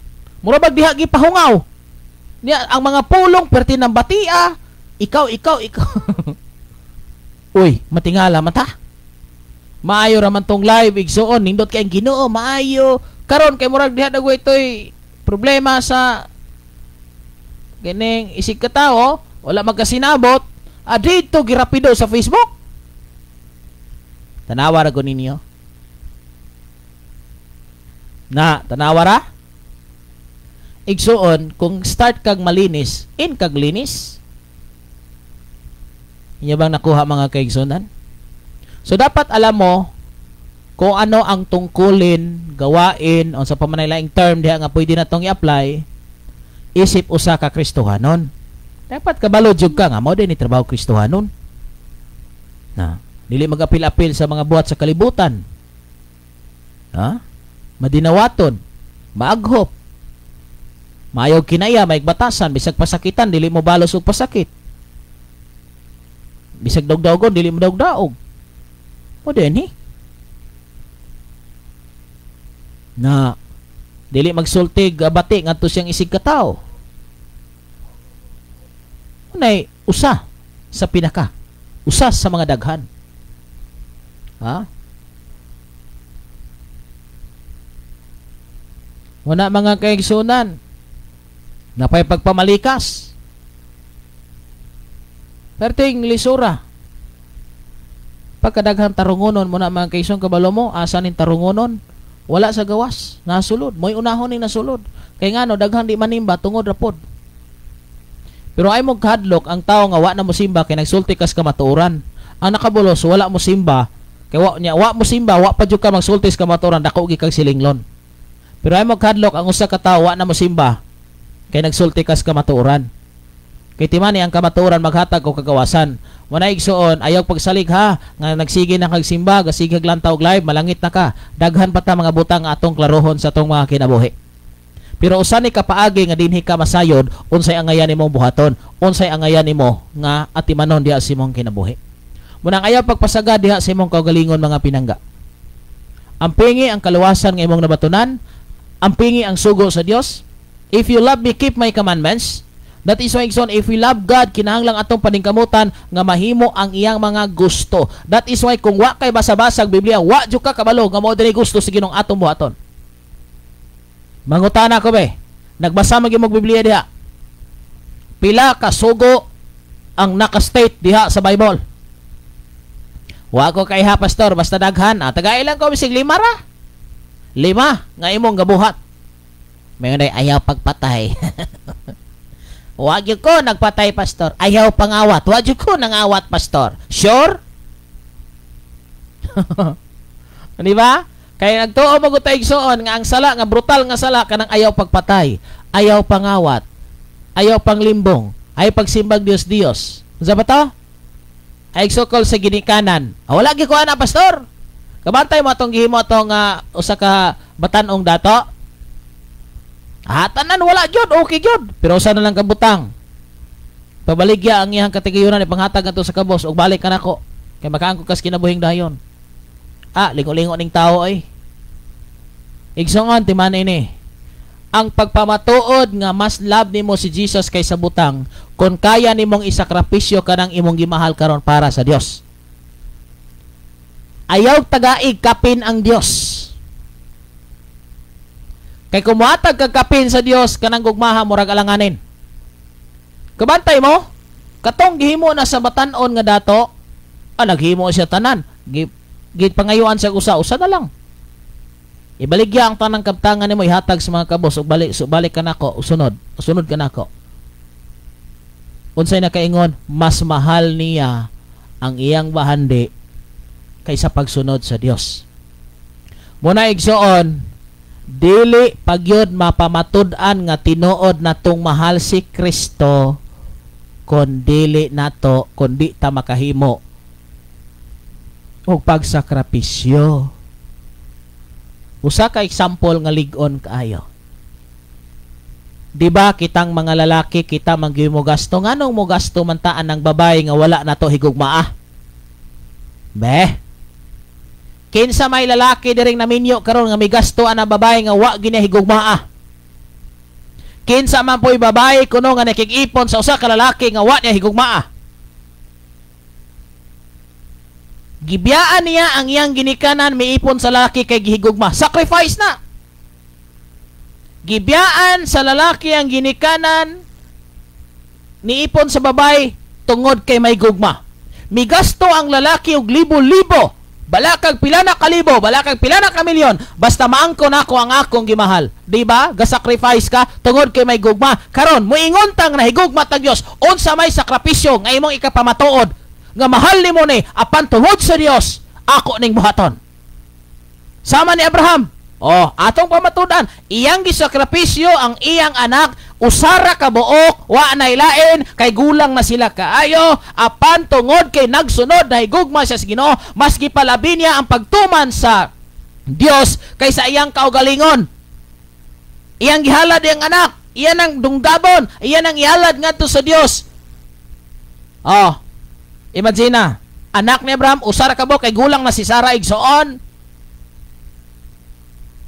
Murag diha gipahungaw. Niya ang mga pulong perti ng batia, ikaw. Uy, matingala man ta. Maayo raman tong live igsoon, nindot kay ang Ginoo, maayo. Karon kay murag diha dagway toy problema sa kining isig ka tao, wala magkasinabot, dito girapido sa Facebook. Tanawa ra ko ninyo. Tanawa ra? Igsuon, kung start kag malinis, in kag linis. Inyo bang nakuha mga kaigsunan? So dapat alam mo kung ano ang tungkulin, gawain, o sa pamanaylaing term diha nga pwede na tong i-apply, isip usa ka Kristohanon. Dapat kabalo jud ka nga mo din ni trabaho Kristohanon. Dili mag-apil-apil sa mga buhat sa kalibutan. Madinawaton, maaghop. Maayaw kinaya, maigbatasan, bisag pasakitan, dili mo balos og pasakit. Bisag dawg-dawgon, dili mo dawg-daog. O din dili magsultig bati ngadto siyang isig ka tawo. Unay usa sa pinaka, usa sa mga daghan. Muna mga kaigsunan, napay pagpamalikas. Perting lisura. Pagkadaghang tarungonon muna mga kaigsunan kabalo mo, asa ning tarungonon? Wala sa gawas, nasulod. Mo'y unahon ning nasulod. Kay ngano daghang di manimba tungod rapod. Pero ay mo kahadlok ang tao nga wa na mo simba kay nagsulti kas kamatuoran. Ang nakabulos wala mo simba kay wa mo simba wa pa jud ka magsulti sa kamatuoran dako gi kag silinglon. Pero ay mo kahadlok ang usa ka tawo wa na mo simba kay nagsulti kas kamatuoran. Kay timani ang kamatuoran maghatag og kagawasan. Wala igsuon ayaw pagsalig ha nga nagsige na kag simba gasige lantaw og live malangit na ka. Daghan pa ta mga butang atong klarohon sa atong mga kinabuhi. Pero usa ni kapaagi nga dinhi ka masayod unsay angayan nimong buhaton, unsay angayan nimo nga atimanon diha sa imong kinabuhi. Munang ayaw pagpasaga diha sa imong kaugalingon mga pinangga. Ang pingi ang kaluwasan nga imong nabatunan, ang pingi ang sugo sa Dios. If you love me, keep my commandments. That is why igsoon, if we love God, kinahanglang atong paningkamutan nga mahimo ang iyang mga gusto. That is why kung wa kay basa-basag Biblia, wa jud ka kabalo nga mao dinhi gusto sa Ginoo atong buhaton. Mangutana ko be, nagbasa mo gyud Biblia diha. Pila ka sugo ang naka-state diha sa Bible? Wa ko kay ha pastor, basta daghan. Tagailan ko bisig 5 ra. 5 nga imong gabuhat. Mayon ay ayaw pagpatay. Wa gyud ko nagpatay pastor. Ayaw pangawat. Wa gyud ko nangawat pastor. Sure? Di ba? Kaya nagtuo mo tay igsoon nga ang sala nga brutal nga sala kanang ayaw pagpatay, ayaw pangawat, ayaw panglimbong, ay pagsimbag Dios. Unsa ba to? Ay igsukol sa ginikanan. Wala gyud ko ana pastor. Kabantay mo atong gihimo atong usa ka batan-ong dato. Tanan wala gyud, okay gyud. Pero usa na lang kabutang. Pabaligya ang iyang katigayunan ipanghatag ato sa kabos ug balik kanako. Kay makaangko kas kinabuhing dayon. Lingo-lingo ning tao ay. Igsoon timan ini. Ang pagpamatuod nga mas love nimo si Jesus kaysa butang kung kaya nimong isakripisyo kanang imong gimahal karon para sa Dios. Ayaw tagaig kapin ang Dios. Kay kumuhatag kag kapin sa Dios kanang gugmaha murag alanganin. Kabantay mo, katong gihimo na sa batan-on nga dato, naghimo siya tanan. Gid pangayuan sa usa na lang. Ibaligya ang tanang kabtangan nimo ihatag sa mga kabos ug balik kanako sunod kanako. Unsay nakaingon, mas mahal niya ang iyang bahandi kaysa pagsunod sa Dios. Muna igsoon, dili pagyud mapamatud-an nga tinuod natong mahal si Kristo kundi ta makahimo og pagsakripisyo. Usa ka example nga lig-on kaayo. Di ba kitang mga lalaki kita manggimo gasto nganong mo gasto man taan ng babae nga wala nato higugmaa? Kinsa may lalaki diring naminyo karon nga may gasto ana babae nga wa gina higugmaa? Kinsa man po'y babae kuno nga nakig-ipon sa usa ka lalaki nga wa niya higugmaa? Gibiyaan niya ang iyang ginikanan miipon sa lalaki kay gihigugma. Sacrifice na. Gibiyaan sa lalaki ang ginikanan niipon sa babae tungod kay may gugma. Migasto ang lalaki og libo-libo. Balakag pila na kalibo, balakag pila na kamilyon, basta maangko nako ang akong gimahal. Di ba? Ga-sacrifice ka tungod kay may gugma. Karon moingon tang nahigugma tag Dios, unsa may sakripisyo nga imong ikapamatuod nga mahal nimo ni apan tungod sa Dios ako ning buhaton. Sama ni Abraham. Atong pamatudan, iyang gisakripisyo ang iyang anak, usara ka buok, wa nay lain kay gulang na sila kaayo, apan tungod kay nagsunod na higugma siya sa Ginoo, mas gipalabi niya ang pagtuman sa Dios kaysa iyang kaugalingon. Iyang gihalad iyang anak, iyan ang dunggabon, iyan ang ihalad ngadto sa Dios. Imagine anak ni Abraham, usara ka buok kay gulang na si Sarah igsoon.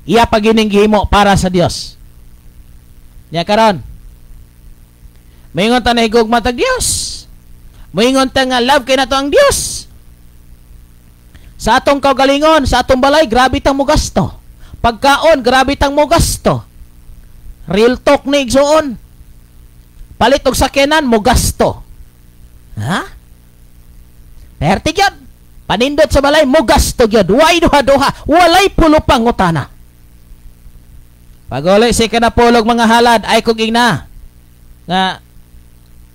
Iya pagining gihimo para sa Dios. Nya karon. Moingon ta na higugma tag Dios. Moingon ta nga love kay nato ang Dios. Sa atong kaugalingon, sa atong balay, grabe tang mo gasto. Pagkaon, grabe tang mo gasto. Real talk ni igsoon. Palit og sakyanan mo gasto. Ha? Perti gyud. Panindot sa balay mo gasto gyud. Way duha-duha, walay pulo pangutana. Pag uli si kanapulog mga halad ay kog igna nga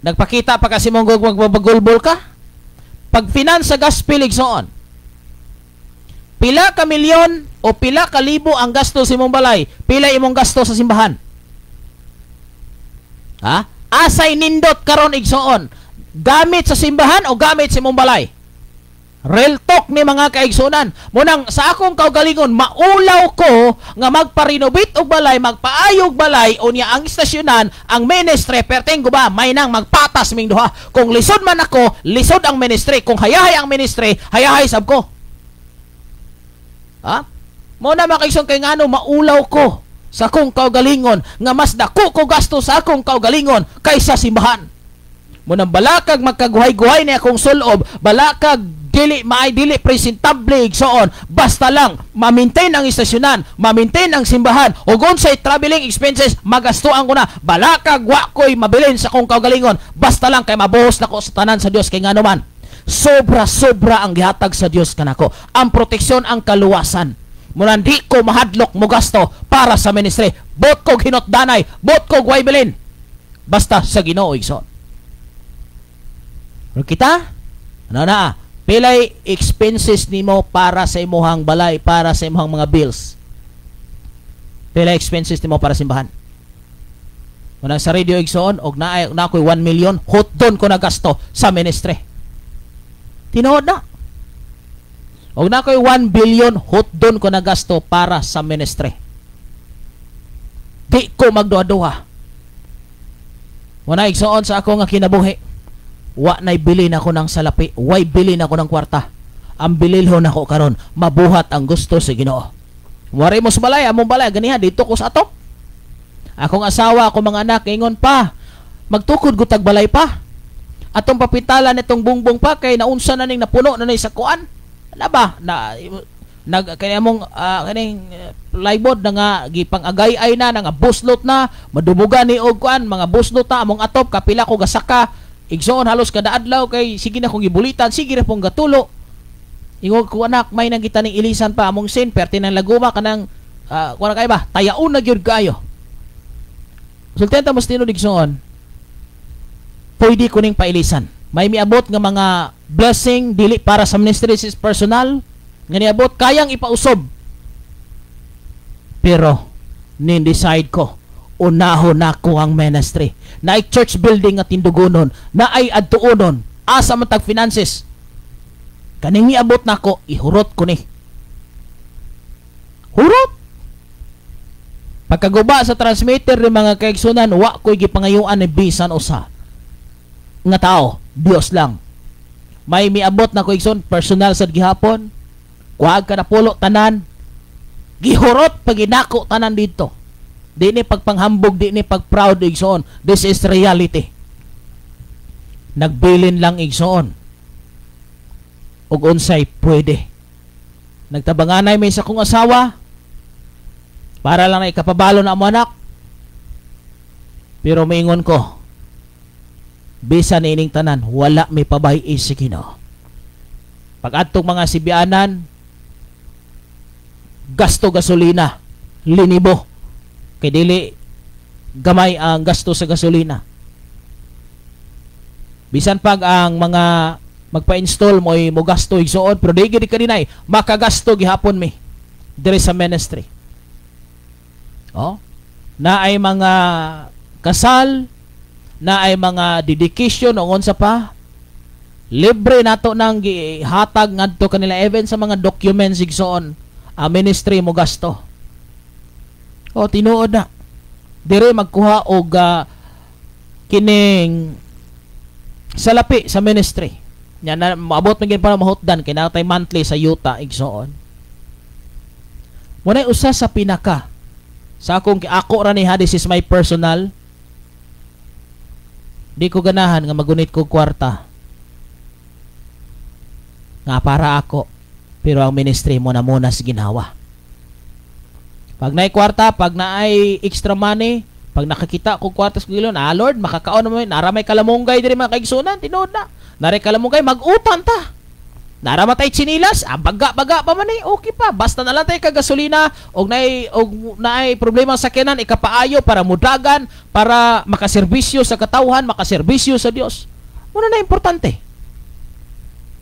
nagpakita pa kasi mong magbabagulbol ka. Pag finance sa gospel igsoon, pila ka milyon o pila ka libo ang gasto sa imong balay, pila imong gasto sa simbahan. Ha? Asay nindot karon igsoon, gamit sa simbahan o gamit sa imong balay? Real talk ni mga kaigsunan. Munang sa akong kaugalingon, maulaw ko nga magpa-renovate og balay, magpaayog balay o niya ang istasyonan, ang ministry, perting ba, may nang magpatas ming duha. Kung lisod man ako, lisod ang ministry. Kung hayahay ang ministry, hayahay sab ko. Ha? Muna mga kaigsunan kay ngano, maulaw ko sa akong kaugalingon nga mas dako ko gasto sa akong kaugalingon kaysa simbahan. Munang balakag magkaguhay-guhay ni akong sulob, balakag dili presentable igsoon, basta lang ma-maintain ang istasyonan, ma-maintain ang simbahan, ug unsay traveling expenses magastuan ko na, balakag wa ko'y mabilin sa akong kaugalingon, basta lang kay mabuhos na ko sa tanan sa Dios kay ngano man sobra-sobra ang gihatag sa Dios kanako, ang proteksyon, ang kaluwasan. Muna di ko mahadlok mo gasto para sa ministry, bot ko hinotdanay, bot ko way bilin, basta sa Ginoo igsoon. Pero kita, ano na, pilay expenses nimo para sa imuhang balay, para sa imuhang mga bills. Pilay expenses nimo para simbahan. Muna sa radio igsoon, og na ako'y 1 million, hotdon ko na gasto sa ministry. Tinuod na. Og na ako'y 1 billion, hotdon ko na gasto para sa ministry. Di ko magduha-duha. Muna igsoon sa ako nga kinabuhi. Wa nay bilin ako ng salapi, way bilin ako ng kwarta. Ang bililhon ako karon, mabuhat ang gusto sa Ginoo. Wari mo sa balay, among balay ganiha dito ko sa ato. Akong asawa, akong mga anak ingon pa, magtukod ko tag balay pa. Atong papitalan nitong bungbong pa kay naunsa na ning napuno na nay sa kuan. Ano ba? Kaya mong kaning plywood na nga gipang-agay-ay na nga buslot na, madumugan ni og kuan, mga buslot na among atop kapila ko gasaka. Igsoon halos kada adlaw kay sige na kong gibulitan, sige na pong gatulo. Ingog ko anak, may nang kita ning ilisan pa among sin, perti ng laguma kanang kuan kay ba? Tayaon na gyud kayo. Sultenta mas tinud igsoon. Pwede ko ning pailisan. May miabot nga mga blessing dili para sa ministry is personal, nga niabot kayang ipausob. Pero ni-decide ko unahon nako ang ministry. Na ay church building at tindugonon, na ay adtuonon, asa man tag finances. Kaning iabot nako, ihurot ko ni. Hurot. Pagkaguba sa transmitter ni mga kaigsunan, wa ko'y gipangayuan ni bisan usa. Nga tao, Dios lang. May miabot na kaigsun, personal sa gihapon, kuhag ka na pulo tanan, gihurot pag inako tanan dito. Di ni pagpanghambog, di ni pagproud igsoon. This is reality. Nagbilin lang igsoon. Og unsay pwede. Nagtabanganay may sa kong asawa para lang na ikapabalo na amo anak. Pero maingon ko, bisan ining tanan, wala may pabay si Ginoo. Pag adtong mga sibianan, gasto gasolina, linibo. Kay dili gamay ang gasto sa gasolina. Bisan pag ang mga magpa-install mo gasto igsoon, pero di gid kaninay makagasto gihapon mi diri sa ministry. Oh, na ay mga kasal, na ay mga dedication o unsa pa, libre nato nang gihatag ngadto kanila even sa mga documents igsoon, ang ministry mo gasto. O tinuod na dire magkuha og kining salapi sa ministry nya na maabot man gid para mahutdan kay natay monthly sa yuta igsoon. Munay usa sa pinaka sa akong ako ra ni ha, this is my personal, di ko ganahan nga magunit ko kwarta nga para ako, pero ang ministry mo na muna sa ginawa. Pag naay kwarta, pag naay extra money, Pag nakakita ko kwartas ko gilon, Lord, makakaon naman, naramay kalamunggay diri mga kaigsunan, tinuod na. Naray kalamunggay, mag-utan ta. Naramatay chinilas, baga-baga pa man okay pa. Basta na lang tayo kagasolina, og naay problema sa sakyanan, ikapaayo para mudagan, para makaserbisyo sa katawhan, makaserbisyo sa Dios. Muna na importante.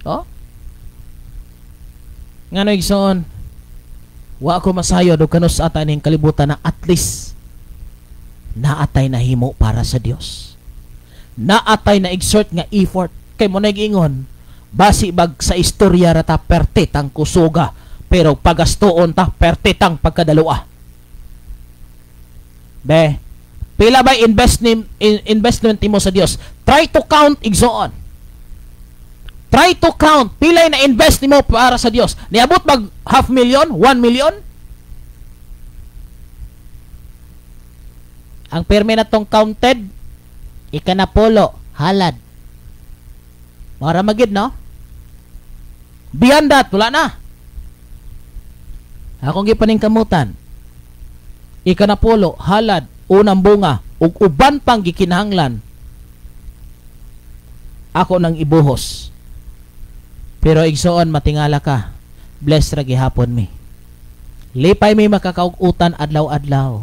Oh? Ngano igsoon, wa ako masayo do kanos ata ning kalibutan na at least naatay na himo para sa Dios. Naatay na exert nga effort kay mo nag-ingon basi bag sa istorya rata pertit ang kusuga pero pagastoon ta pertit ang pagkadalua. Be, pila ba investment mo sa Dios? Try to count igsoon. Try to count pila na invest nimo para sa Dios. Niabot mag 500,000, 1,000,000? Ang perme na tong counted, ikanapolo, halad. Mara magid, no? Beyond that, wala na. Akong gipaning kamutan. Ikanapolo, halad, unang bunga, ug uban pang gikinahanglan. Ako nang ibuhos. Pero igsoon matingala ka. Blessed ra gihapon mi. Lipay mi makakaugutan adlaw-adlaw.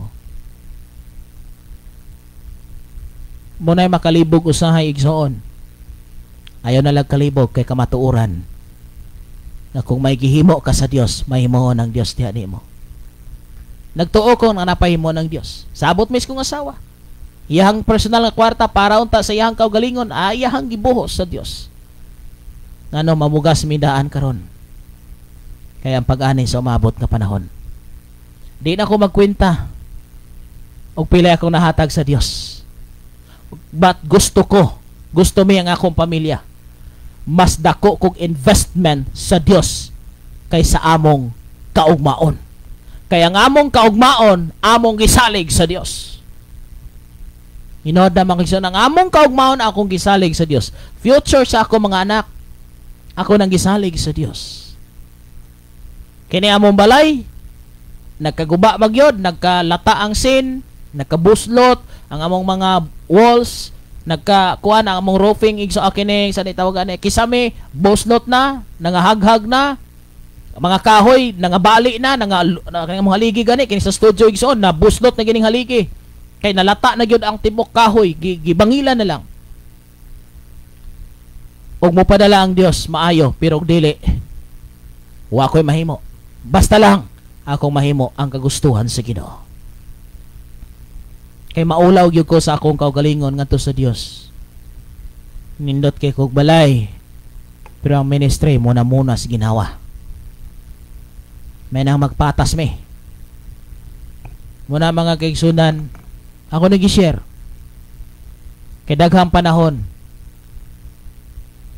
Muna'y makalibog usahay igsoon. Ayaw na lang kalibog kay kamatuuran. Na kung may gihimo ka sa Dios, mahimo ng Dios diha nimo. Nagtuo ko nga napahimo ng Dios. Sabot mis kong asawa. Iyahang personal nga kwarta para unta sa iyahang kaugalingon, iyahang gibuhos sa Dios. Ngano mamugas mi daan karon. Kaya ang pag-ani sa umabot nga panahon. Di na ko magkwenta og pila akong nahatag sa Dios. But gusto mi ang akong pamilya, mas dako kog investment sa Dios kaysa among kaugmaon. Kaya ang among kaugmaon, among gisalig sa Dios. Inood na makikita ang among kaugmaon, akong gisalig sa Dios. Future sa ako mga anak, ako nang gisalig sa Dios. Kini among balay, nagkaguba magyod, nagkalata ang sin, nagkabuslot, ang among mga walls, nagkakuha na ang among roofing, igso akining, sa nitawagan kisame, buslot na, nangahaghag na, mga kahoy, nangabali na, mga haligi gani, kini sa studio igsoon, na buslot na gining haligi. Kay nalata na gyud ang tibok kahoy, gibangilan na lang. Og mo padala ang Dios, maayo, pero dili. Wa ko'y mahimo. Basta lang, akong mahimo ang kagustuhan sa Ginoo. Kay maulaw gyud ko sa akong kaugalingon ngadto sa Dios. Nindot kay kog balay. Pero ang ministry muna sa ginawa. May nang magpatas me. Muna mga kaigsunan, ako nag-share. Kay daghang panahon,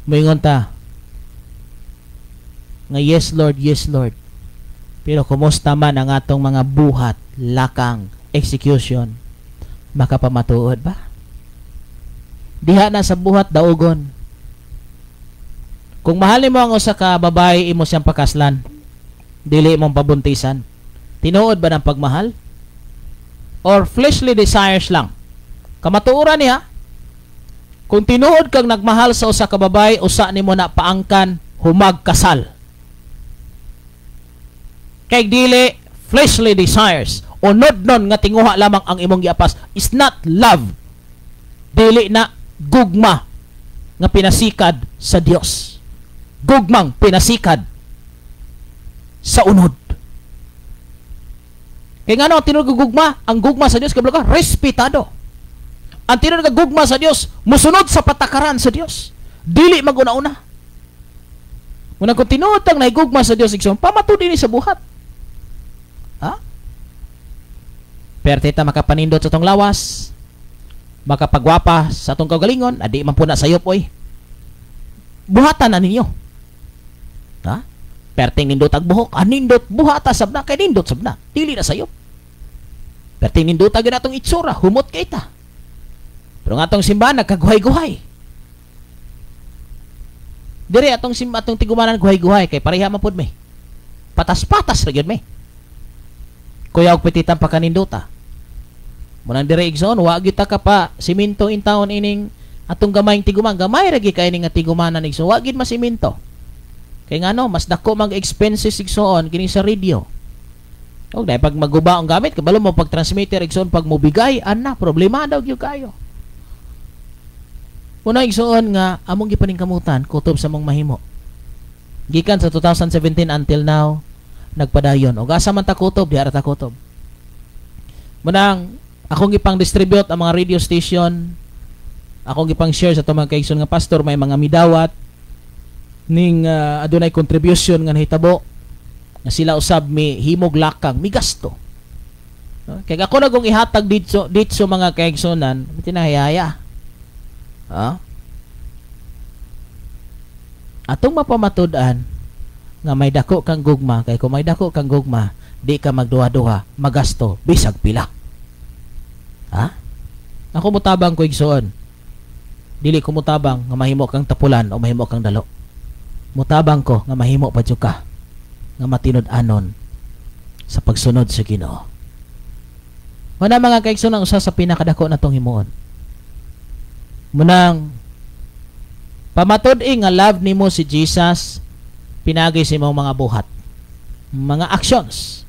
moingon ta nga yes Lord. Pero kumusta man ang atong mga buhat, lakang, execution, makapamatuod ba? Diha na sa buhat daugon. Kung mahalin mo ang usa ka babae, imo siyang pakaslan, dili mong pabuntisan, tinuod ba ng pagmahal? Or fleshly desires lang? Kamatuoran niya, kung tinuod kang nagmahal sa usa ka babae, usa nimo na paangkan humagkasal. Kay dili fleshly desires, unod nun nga tinguha lamang ang imong giapas, is not love. Dili na gugma nga pinasikad sa Dios. Gugmang pinasikad sa unod. Kaya nga no, tinuod ka gugma, ang gugma sa Dios kabalo ka, respetado. Ang tinuod ka gugma sa Dios, musunod sa patakaran sa Dios. Dili maguna-una. Muna kung tinuod ang nahigugma sa Dios, pamatudi ni sa buhat. Ha? Pertita makapanindot sa tong lawas, makapagwapa sa tong kagalingon, adi man po na sayop oy. Buhatan na ninyo. Ha? Perting nindot ag buhok, nindot buhata sabna kay nindot sabna. Dili na sayop. Perting nindot ag natong itsura, humot kay ta. Pero nga atong simbahan nagkaguhay-guhay. Dire atong atong tigumanan guhay-guhay kay pareha man pud me. Patas-patas ra gyud me. Kuya og petitan pa kanindota. Munang dire igsoon wa gyud ta ka pa simento in town ining atong gamayng tiguman. Gamay ra gyud kay ning nga tigumanan igsoon. Wa gyud masimento. Kay ngano mas dako mag expenses igsoon kini sa radio. Og dai pag maguba ang gamit kabalo mo pag transmitter igsoon pag mobigay ana problema daw gyud kayo. Una igsoon nga among gipaningkamutan kutob sa mong mahimo. Gikan sa 2017 until now nagpadayon og asa man ta kutob diara ta kutob. Munang akong gipang distribute ang mga radio station. Akong gipang share sa mga kaigsoon nga pastor may mga midawat ning adunay contribution nga nahitabo nga sila usab mi himog lakang mi gasto. No? Kaya ako nagong ihatag dito mga kaigsonan tinahayaya. Atong mapamatud-an nga may dako kang gugma kay kung may dako kang gugma di ka magduha-duha magasto bisag pila. Ako mutabang ko igsoon. Dili ko mutabang nga mahimo kang tapulan o mahimo kang dalo. Mutabang ko nga mahimo pa jud ka nga matinud-anon sa pagsunod sa Ginoo. Wala mga kaigsoon ang usa sa pinakadako natong himuon. Munang pamatud-i nga love nimo si Jesus pinagi sa imong mga buhat, mga actions.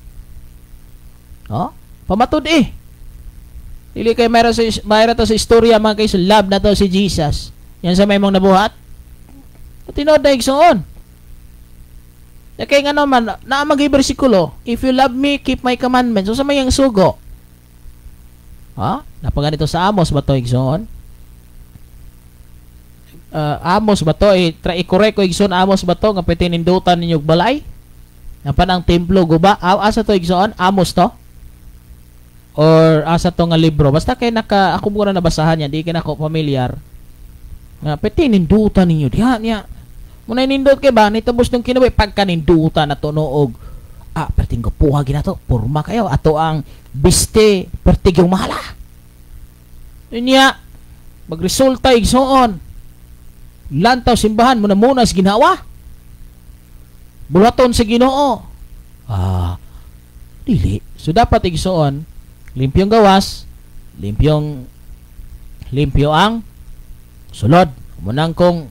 Pamatud-i. Dili kay mayroon to sa istorya mga kaigsoon love na to si Jesus. Yan sa may mong nabuhat. Tinod na igsoon. Kaya nga naman, naamag bersikulo, if you love me, keep my commandments. So sa may ang sugo. Napaganito sa Amos ba to igsoon? Amos ba to? I-correct ko igsoon, Amos ba to? Nga petinindutan ninyong balay? Napan ang templo guba? Asa to igsoon? Amos to? Or asa to nga libro? Basta kay ako muna nabasahan yan, di ka na ako familiar. Nga petinindutan ninyo. Diyan. Muna nindot kay ba nitubos nung kinabuhi pagka nindutan na to noog perting gapuha ginato porma kayo ato ang biste pertig yung mahala niya magresulta igsoon lantaw simbahan muna sa ginawa bulaton sa Ginoo dili so dapat igsoon limpyong gawas limpyo ang sulod munang kung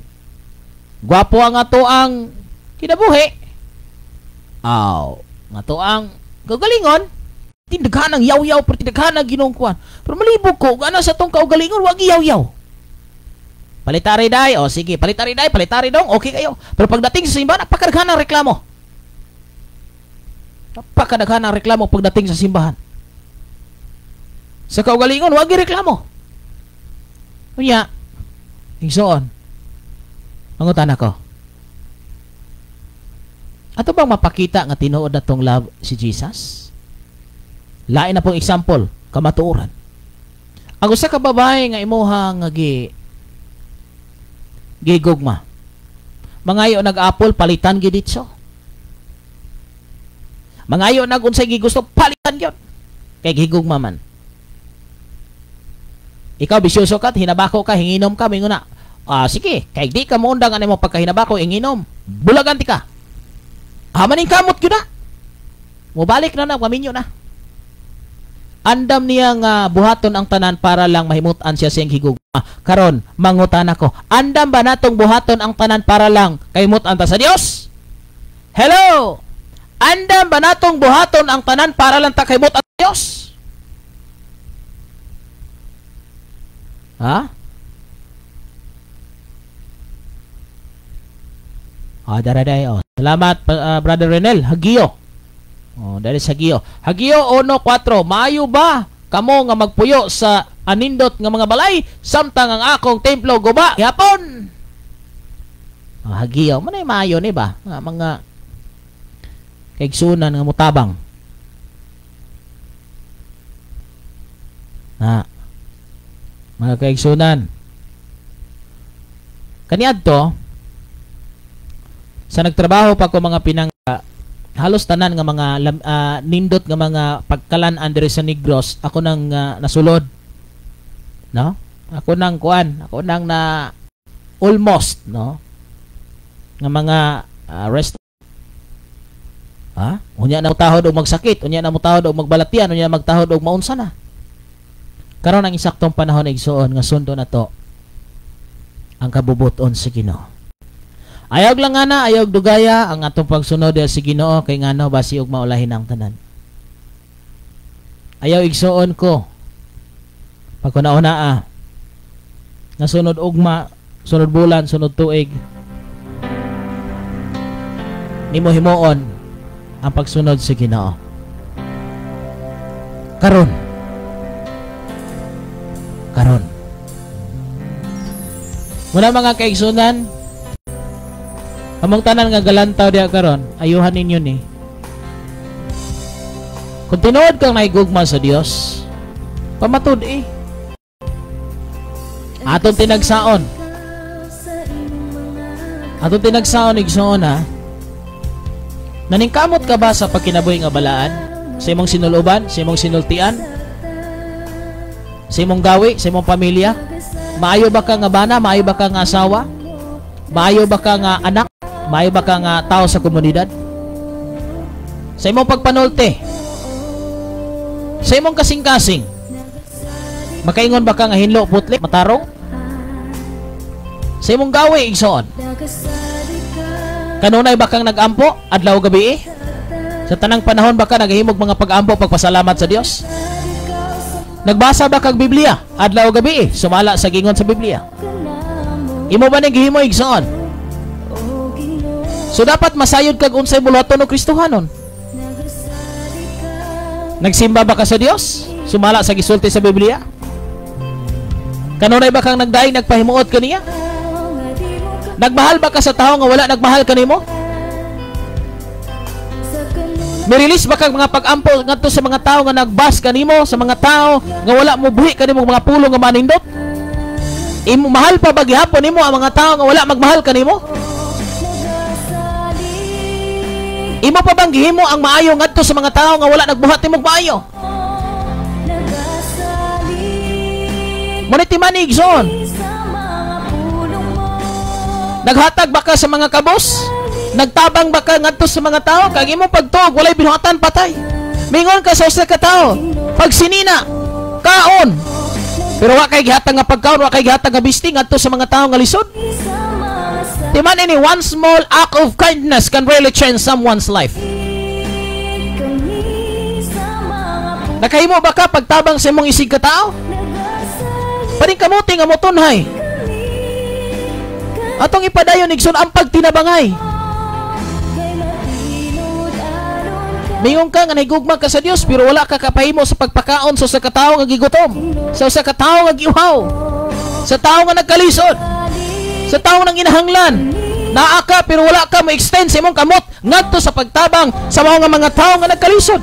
gwapo ang ato ang kinabuhi. Nga to ang kagalingon. Tindaghan ang yaw-yaw, pero tindaghan ang ginungkuan. Pero malibog ko, gana sa tong kaugalingon, wag yaw-yaw. Palitari day, sige, palitari dong, okay kayo. Pero pagdating sa simbahan, napakadaghan ang reklamo. Napakadaghan ang reklamo pagdating sa simbahan. Sa kaugalingon, wag reklamo. Kunya, igsoon. Mangutan ako. Ato bang mapakita nga tinuod na tong love si Jesus? Lain na pong example, kamatuoran. Ang usa ka babae nga imuha nga gigugma. Mangayo nag-apple palitan gid ditso. Mangayo nag unsay gigusto palitan gyud. Kay gigugma man. Ikaw bisyoso ka, hinabako ka, hinginom ka, minguna. Sige, kay di ka muundang ano mo pagkahinabako inginom. Bulagan ti ka. Maning kamot gyud na. Mubalik na kaminyo na. Andam niya nga buhaton ang tanan para lang mahimutan siya siyang higugma. Karon, mangutan ako. Andam ba natong buhaton ang tanan para lang kahimutan ta sa Dios? Hello. Andam ba natong buhaton ang tanan para lang ta kahimutan sa Dios? Daraday. Salamat, Brother Renel. Hagio. Dahil sa Hagio. Hagio 1:4. Maayo ba kamo nga magpuyo sa anindot nga mga balay samtang ang akong templo guba gihapon? Hagio. Manay maayo ni ba? Mga kaigsunan nga mutabang. Mga kaigsunan. Kaniadto sa nagtrabaho pa ko mga pinangga halos tanan nga mga nindot nga mga pagkalan under sa Negros ako nang nasulod no ako nang na almost no nga mga rest unya na mutahod og magsakit unya na mutahod og magbalatian unya magtahod og maunsa na Karon ang isaktong panahon igsoon nga sundo na to ang kabubuton sa Ginoo. Ayog lang nga na, ayog dugaya ang atong pagsunod sa Ginoo kay ngano basi og maulahin ang tanan. Ayaw igsoon ko pagkunauna na sunod ugma, sunod bulan, sunod tuig nimo himuon ang pagsunod sa Ginoo. Karon muna mga kaigsunan, among tanan nga galantaw diha karon, ayuhan ninyo ni. Kung tinuod kang naigugma sa Dios, pamatud Atong tinagsaon. Atong tinagsaon igsoon ha. Naningkamot ka ba sa pagkinabuhi nga balaan? Sa imong sinuluban, sa imong sinultian, sa imong gawi, sa imong pamilya? Maayo ba ka nga bana? Maayo ba ka nga asawa? Maayo ba ka nga anak? Maayo ba ka nga tao sa komunidad? Sa imong pagpanulti, sa imong kasing-kasing, makaingon ba ka nga hinlo, putli, matarong? Sa imong gawi, igsoon, kanunay ba kang nag-ampo, adlaw gabi Sa tanang panahon ba ka naghihimog mga pag-ampo, pagpasalamat sa Dios? Nagbasa ba kag Biblia adlaw gabi sumala sa gingon sa Biblia? Imo ba naghihimo igsoon? So dapat masayod kag unsay buluhaton o Kristohanon. Nagsimba ba ka sa Dios sumala sa gisulti sa Biblia? Kanunay ba kang nagdaing nagpahimuot kaniya? Nagmahal ba ka sa tao nga wala nagmahal kanimo? Mirilis ba kag mga pag-ampo ngadto sa mga tao nga nagbas kanimo, sa mga tao nga wala mo buhi kanimo mga pulong nga manindot? Imo mahal pa ba gihapon nimo ang mga tao nga wala magmahal kanimo? Imo pa bang gihimo ang maayo ngadto sa mga tao nga wala nagbuhat nimo maayo? Muniti manig son. Naghatag ba ka sa mga kabos? Nagtabang ba ka ngadto sa mga tao? Kag imo pagtuog walay binuhatan patay. Mingon ka sa usa ka tao, pag sinina, kaon. Pero wa kay gihatag nga pagkaon, wa kay gihatag nga bisti ngadto sa mga tao nga lisod. Timan ini one small act of kindness can really change someone's life. Nakahimo ba ka pagtabang sa imong isig ka tao? Paring kamuti nga motunhay. Atong ipadayon igsoon ang pagtinabangay. Mingon ka nga nahigugma ka sa Dios pero wala ka kapahimo sa pagpakaon sa usa ka tawo nga gigutom, sa usa ka tawo nga giuhaw, sa tawo nga nagkalisod, sa tawo nang inahanglan. Naa ka pero wala ka ma-extend sa imong kamot ngadto sa pagtabang sa mga tawo nga nagkalisod.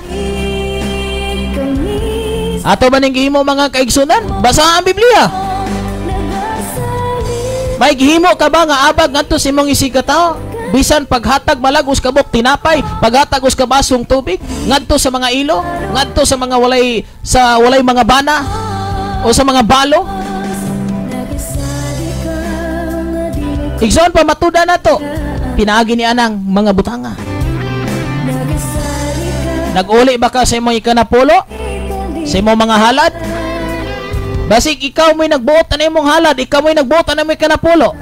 Ato ba ning gihimo mga kaigsunan? Basa ang Biblia. May gihimo ka ba nga abag ngadto sa imong isig ka tawo? Bisan paghatag malagos kabok tinapay, paghatag us ka basong tubig ngadto sa mga ilo, ngadto sa mga walay mga bana o sa mga balo. Igsoon pa matuda na to. Pinaagi ni anang mga butanga. Nag-uli ba ka sa imong ikanapulo? Sa imong mga halad? Basig ikaw mo'y nagbuot na imong halad, ikaw mo'y nagbuot na imong ikanapulo.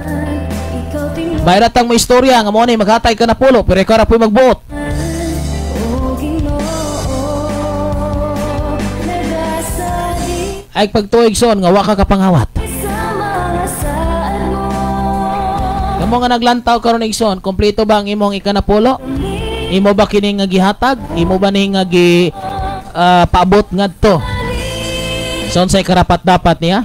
Bayratang mo istorya nga mo ni maghatay ka na pulo pero ikaw ra po'y magbuot. Ay pagtuig son nga wa ka kapangawat. Kamo nga naglantaw karon igsoon, kompleto ba ang imong ikanapulo? Imo ba kini nga gihatag? Imo ba ni nga gi paabot ngadto? So unsay karapat dapat niya?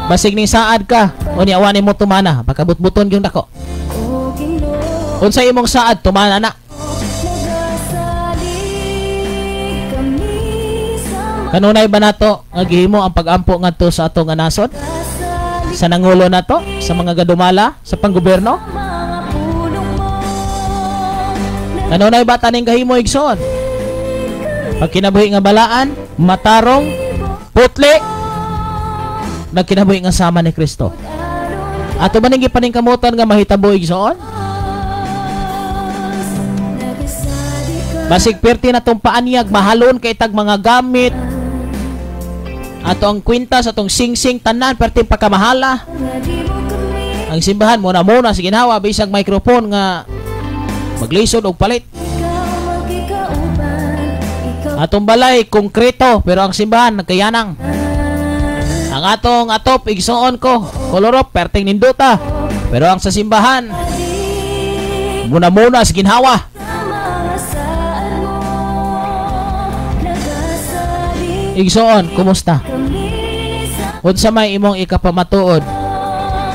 Basig ning saad ka o ni awan mo tumana pagkabut-buton yung dako. Unsay imong saad tumana na. Kanunay ba nato nga gihimo ang pag-ampo ngadto sa ato nga nasod? Sa nangulo nato, sa mga gadumala, sa panggobyerno? Kanunay ba taning gahimo igsoon? Pag kinabuhi nga balaan, matarong, putli, nagkinabuhi nga sama ni Kristo. Ato ba ning gipaningkamutan nga mahitabo igsoon? Basig perti na tong paanyag mahalon kay tag mga gamit, Ato ang kwintas, atong singsing tanan perti pagkamahala. nga di mo kami Ang simbahan muna sa ginhawa bisag microphone nga maglisod og palit. ikaw magkikauban ikaw Atong balay konkreto pero ang simbahan nagkayanang. Ang atong atop igsuon ko kolorop perting ninduta. Pero ang sa simbahan muna sa ginhawa. mga saan mo nagasali Igsuon, kumusta? kami sa Unsa may imong ikapamatuod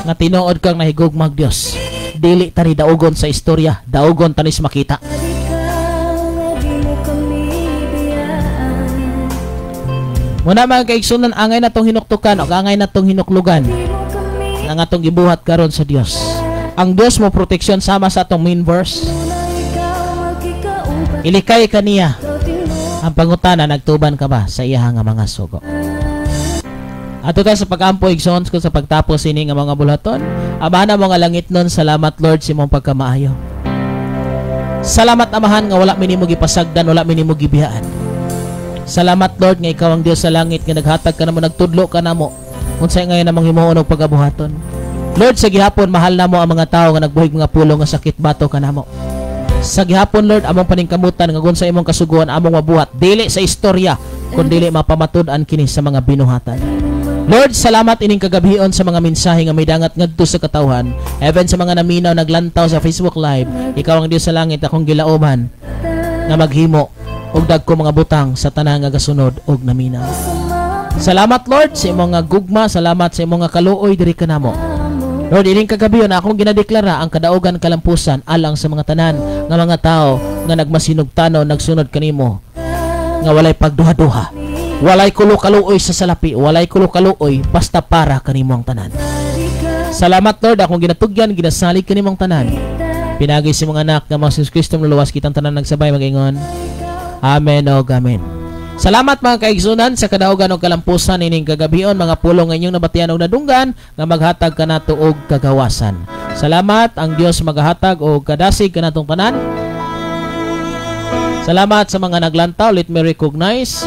nga tinuod kang nahigugmag Dios. Dili tani daugon sa istorya, daugon tanis makita. ikaw nga di mo kami biyaan Muna mga kaigsunan, angay na tong hinuktukan o angay na tong hinuklugan di mo kami ang atong gibuhat karon sa Dios. Ang Dios mo proteksyon sama sa atong main verse. na ikaw magkikauban Ilikay kaniya. ikaw tino Ang pangutana, nagtuban ka ba sa iya nga mga sugo? Ato ta sa pag-ampo igsoon ko sa pagtapos ini nga mga bulaton. Amahan na mga langit nun, salamat Lord sa imong pagkamaayo. Salamat amahan nga wala minimo gipasagdan, wala minimo gibiyaan. Salamat Lord nga ikaw ang Dios sa langit nga naghatag ka namo, nagtudlo ka namo. Unsay ngayon namang himuon og pagabuhaton. Lord, sa gihapon mahal namo ang mga tao nga nagbuhig mga pulong nga sakit bato kanamo. Sa gihapon Lord, among paningkamutan nga gun sa imong kasuguan among mabuhat dili sa istorya kundi dili mapamatud-an kini sa mga binuhatan. Lord, salamat ining kagabion sa mga mensahe nga may dangat ngadto sa katawhan. Even sa mga naminaw naglantaw sa Facebook Live, ikaw ang Dios sa langit akong gilauman nga maghimo og dagko mga butang sa tanang nga gasunod og naminaw. Salamat Lord sa imong nga gugma, salamat sa imong nga kaluoy diri kanamo. Lord, ining kagabi na akong ginadeklara ang kadaugan kalampusan alang sa mga tanan nga mga tao nga nagmasinugtano nagsunod kanimo nga walay pagduha-duha, walay kulo-kaluoy sa salapi, walay kulo-kaluoy basta para kanimo ang tanan. Salamat Lord, akong ginatugyan ginasalig kanimo ang tanan. Pinagi si mga anak nga mga Jesus Kristo luluwas kitang tanan nagsabay mag-ingon. Amen o amen. Salamat mga kaigsunan sa kadaugan og kalampusan ining kagabion, mga pulong nga inyong nabatian og nadunggan nga maghatag kanato og kagawasan. Salamat ang Dios maghatag og kadasig kanatong tanan. Salamat sa mga naglantaw, let me recognize.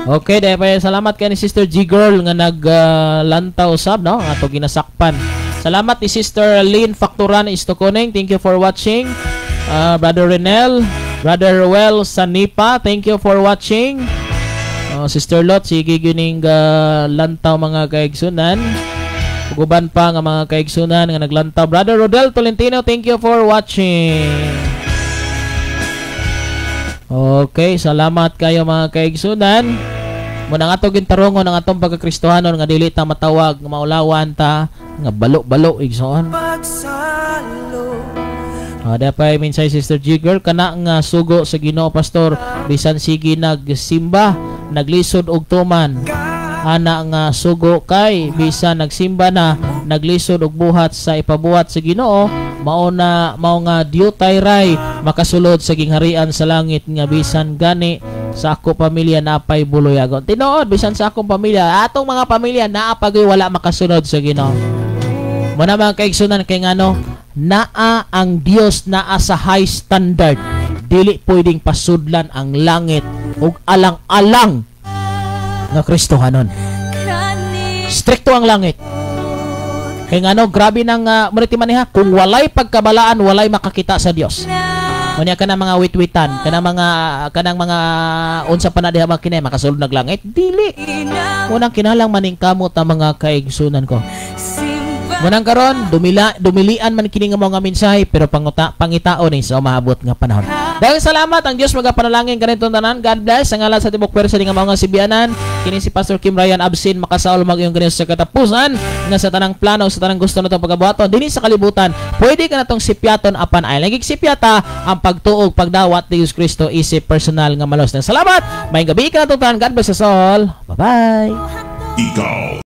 Okay, dahil pa salamat kay ni Sister G Girl nga naglantaw sab no, ato ginasakpan. Salamat ni Sister Lynn Facturan Istokoning. Thank you for watching. Brother Renel, Brother Ruel Sanipa, thank you for watching. Sister Lot, sige gining lantaw mga kaigsunan. Uguban pa nga mga kaigsunan nga naglantaw. Brother Rodel Tolentino, thank you for watching. Okay, salamat kayo mga kaigsunan. Muna nga ito gintarungon ang atong pagkakristohanon nga dili ta matawag nga maulawan ta nga balo-balo igsoon. Dapat minsay Sister Jigger kana nga sugo sa Ginoo pastor bisan sige nagsimba naglisod og tuman ana nga sugo kay bisan nagsimba na naglisod og buhat sa ipabuhat sa Ginoo mao nga diutay ray makasulod sa gingharian sa langit nga bisan gani sa ako pamilya naapay buloyagon. Tinuod bisan sa akong pamilya, atong mga pamilya naapay wala makasunod sa Ginoo. Muna mga kaigsunan kay ngano, naa ang Dios naa sa high standard. Dili pwedeng pasudlan ang langit ug alang-alang nga Kristohanon. Strikto ang langit. Kay ngano, grabe nang mariti maniha kung walay pagkabalaan, walay makakita sa Dios. Unya kana mga witwitan, kanang mga unsa pa na diha makinay makasulod naglangit, dili. Unang kinalang maning kamot ang mga kaigsunan ko. Munang karon dumilian man kini nga mga mensahe pero pangitao ni sa maabot nga panahon. Dahil salamat ang Dios magapanalangin kanito tanan. God bless sa ngalan sa tibok pwersa nga mga sibianan. Kini si Pastor Kim Ryan Absin makasaol mag yung ganito sa katapusan nga sa tanang plano sa tanang gusto natong pagabuhaton dinhi sa kalibutan. Pwede ka natong sipyaton apan ay lagig sipyata ang pagtuog pagdawat ni Jesus Kristo isip personal nga malos. Salamat. May gabi ka natong tanan. God bless us all. Bye-bye. Ikaw